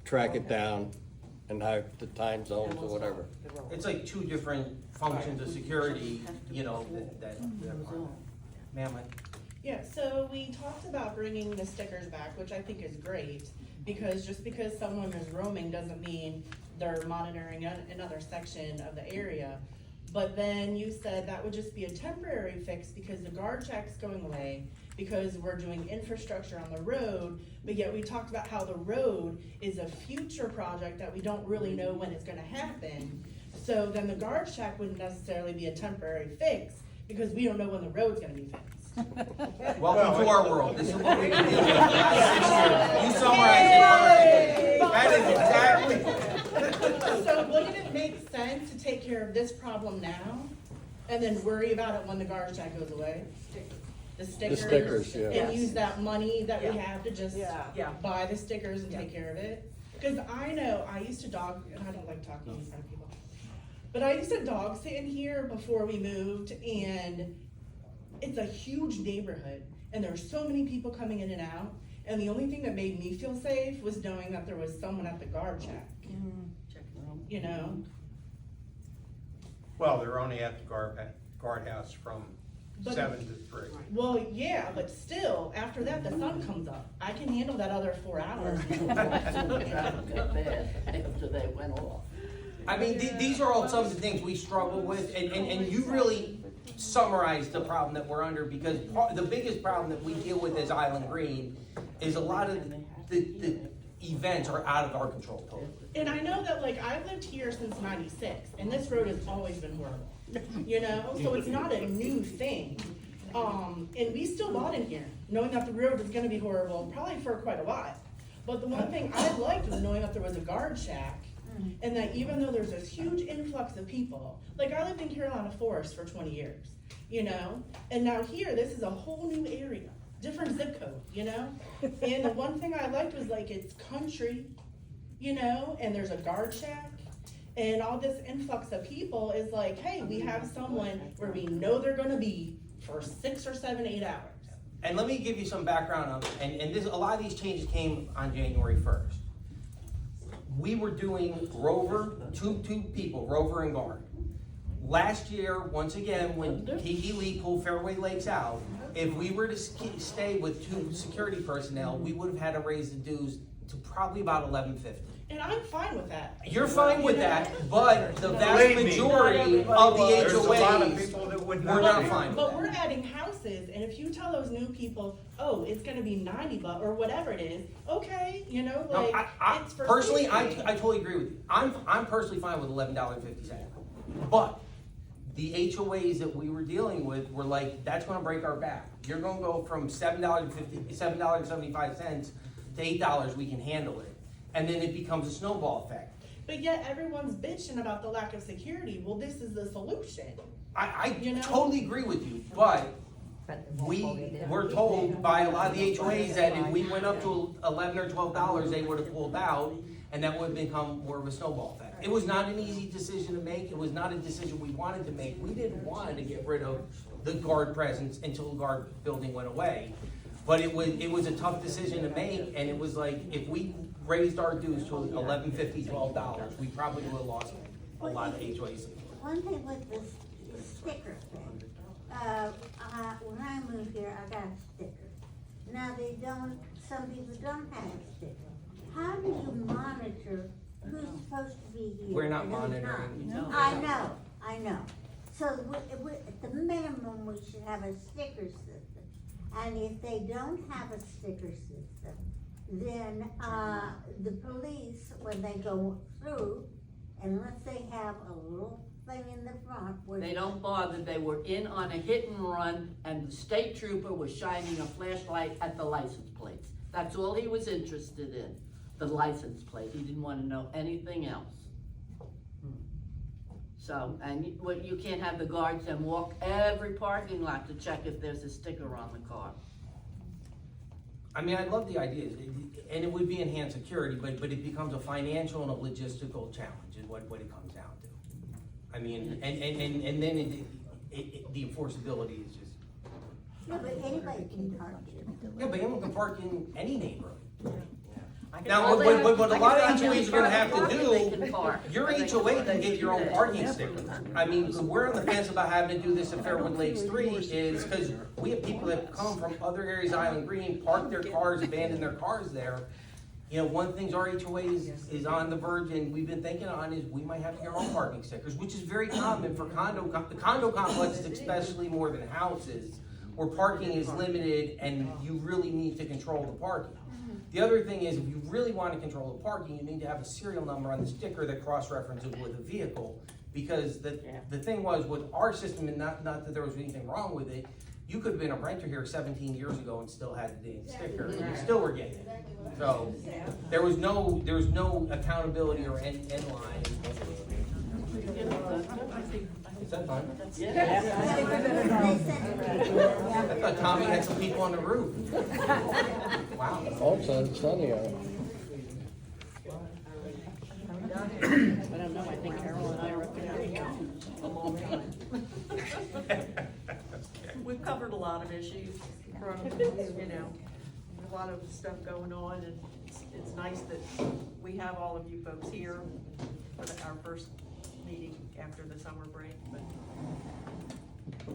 track it down, and have the time zones or whatever. It's like two different functions of security, you know, that are. Ma'am, Yeah, so we talked about bringing the stickers back, which I think is great, because just because someone is roaming doesn't mean they're monitoring another section of the area. But then you said that would just be a temporary fix because the guard check's going away, because we're doing infrastructure on the road, but yet we talked about how the road is a future project that we don't really know when it's gonna happen. So then the guard check wouldn't necessarily be a temporary fix, because we don't know when the road's gonna be fixed. welcome to our world, this is what we've been dealing with the last 6 years. You summarized it perfectly. That is exactly. So wouldn't it make sense to take care of this problem now, and then worry about it when the garbage check goes away? The stickers, yeah. And use that money that we Yeah. have to just Yeah. buy the stickers and take care of it? Cause I know, I used to dog, and I don't like talking in front of people, but I used to dog sit in here before we moved, and it's a huge neighborhood, and there's so many people coming in and out, and the only thing that made me feel safe was knowing that there was someone at the guard check. You know? well, they're only at the guardhouse from But- 7 to 3. Well, yeah, but still, after that, the sun comes up. I can handle that other 4 hours. After they went off. I mean, these are all some of the things we struggle with, and you really summarized the problem that we're under, because the biggest problem that we deal with as Island Green is a lot of the events are out of our control totally. And I know that, like, I've lived here since '96, and this road has always been horrible. You know, so it's not a new thing. And we still bought in here, knowing that the road was gonna be horrible, probably for quite a while. But the one thing I liked was knowing that there was a guard shack, and that even though there's this huge influx of people, like I lived in Carolina Forest for 20 years, you know? And now here, this is a whole new area, different zip code, you know? And the one thing I liked was like, it's country, you know, and there's a guard shack. And all this influx of people is like, hey, we have someone where we know they're gonna be for 6 or 7, 8 hours. And let me give you some background on, and this, a lot of these changes came on January 1st. We were doing Rover, two people, Rover and Guard. Last year, once again, when Kiki Lee pulled Fairway Lakes out, if we were to stay with 2 security personnel, we would have had to raise the dues to probably about $11.50. And I'm fine with that. You're fine with that, but the vast Believe me, majority of the There's a lot of HOAs people that would We're not not be. fine. But we're adding houses, and if you tell those new people, oh, it's gonna be $90 or whatever it is, okay, you know, No, like, I it's for personally, safety. I totally agree with you. I'm personally fine with $11.50. But the HOAs that we were dealing with were like, that's gonna break our back. You're gonna go from $7.75 to $8, we can handle it. And then it becomes a snowball effect. But yet everyone's bitching about the lack of security. Well, this is the solution. I You know? totally agree with you, but we were told by a lot of the HOAs that if we went up to $11 or $12, they would have pulled out, and that would have become more of a snowball effect. It was not an easy decision to make. It was not a decision we wanted to make. We didn't want to get rid of the guard presence until the guard building went away. But it was a tough decision to make, and it was like, if we raised our dues to $11.50, $12, we probably would have lost a lot of HOAs. One thing with this sticker thing, when I moved here, I got a sticker. Now some people don't have a sticker. How do you monitor who's supposed to be here? We're not and who's monitoring. not? No. I know. So at the minimum, we should have a sticker system. And if they don't have a sticker system, then, the police, when they go through, unless they have a little thing in the front where. They don't bother, they were in on a hit and run, and the state trooper was shining a flashlight at the license plates. That's all he was interested in, the license plate, he didn't wanna know anything else. So, and you can't have the guards then walk every parking lot to check if there's a sticker on the car. I mean, I love the ideas, and it would be enhanced security, but it becomes a financial and a logistical challenge is what it comes down to. I mean, and then the enforceability is just. Yeah, but anybody can park here. Yeah, but anyone can park in any neighborhood. I Now, can- what a lot of I can HOAs are gonna have to they can do, park. your HOA can get your own parking sticker. I mean, we're on the fence about having to do this at Fairwood Lakes 3 is because we have people that come from other areas of Island Green, park their cars, abandon their cars there. You know, one of the things our HOA is on the verge, and we've been thinking on, is we might have to get our own parking stickers, which is very common for the condo complexes, especially more than houses, where parking is limited and you really need to control the parking. The other thing is, if you really want to control the parking, you need to have a serial number on the sticker that cross-references with a vehicle. Because the thing was, with our system, and not that there was anything wrong with it, you could have been a renter here 17 years ago and still had the sticker, and you still were getting it. So, there was no accountability or end line. Is that fine? I thought Tommy had some people on the roof. Wow. Also, it's sunny out. I don't know, I think Carol and I are up there a long time. We've covered a lot of issues from, a lot of stuff going on, and it's nice that we have all of you folks here for our first meeting after the summer break, but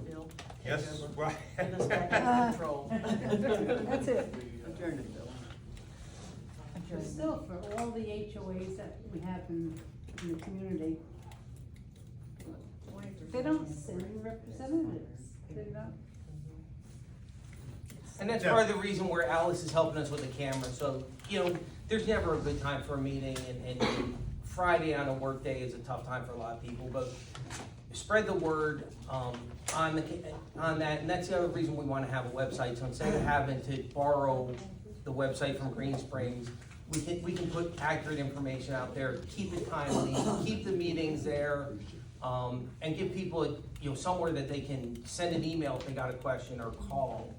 Bill, take Yes, over. well. Get us back in control. That's it. Adjourn it, Bill. But still, for all the HOAs that we have in the community, they don't send representatives, they don't. And that's part of the reason where Alice is helping us with the camera, so, there's never a good time for a meeting, and Friday on a work day is a tough time for a lot of people, but spread the word, on that, and that's the other reason we wanna have a website, so instead of having to borrow the website from Green Springs, we can put accurate information out there, keep it timely, keep the meetings there, and give people, somewhere that they can send an email if they got a question or call.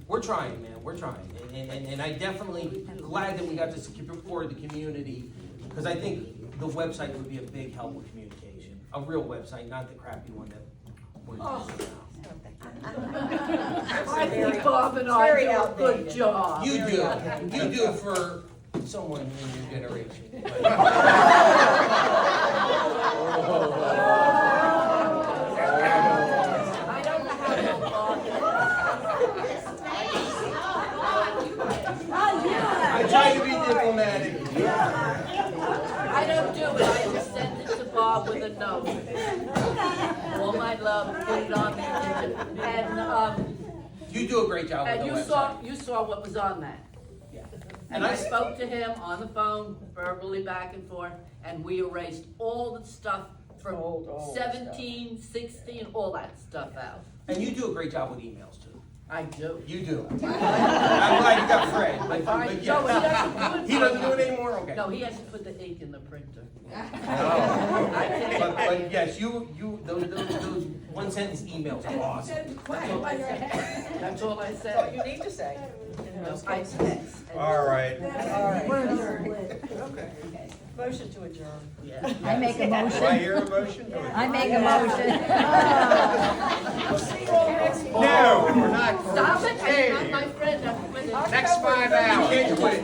We're trying, man, we're trying, and I definitely glad that we got to support the community, because I think the website would be a big help with communication, a real website, not the crappy one that we're using now. I think Bob and I do a good job. You do for someone in your generation. I don't know how to I try to be diplomatic. I don't do it, I just send it to Bob with a note. All my put it on the agenda. And, You do a great job with and the website. you saw what was on that. And I spoke to him on the phone, verbally back and forth, and we erased all the stuff from Old 17, 16, all that stuff out. And you do a great job with emails too. I do. You do. I'm glad you got Fred, but No, he doesn't yes. do it. He doesn't do it anymore? Okay. No, he has to put the ink in the printer. Oh. I can't- But yes, those one sentence emails are awesome. That's all I said. That's all I That's all said. you need to say. in No, those I cases. text. All right. All right. We're adjourned. Okay. Motion to adjourn. Yeah. I make a Do I motion. hear a motion? I make a motion. We'll see you all next month. No, we're not. Stop it, Hey. I'm not my friend, I'm with it. Next 5 hours. You can't quit.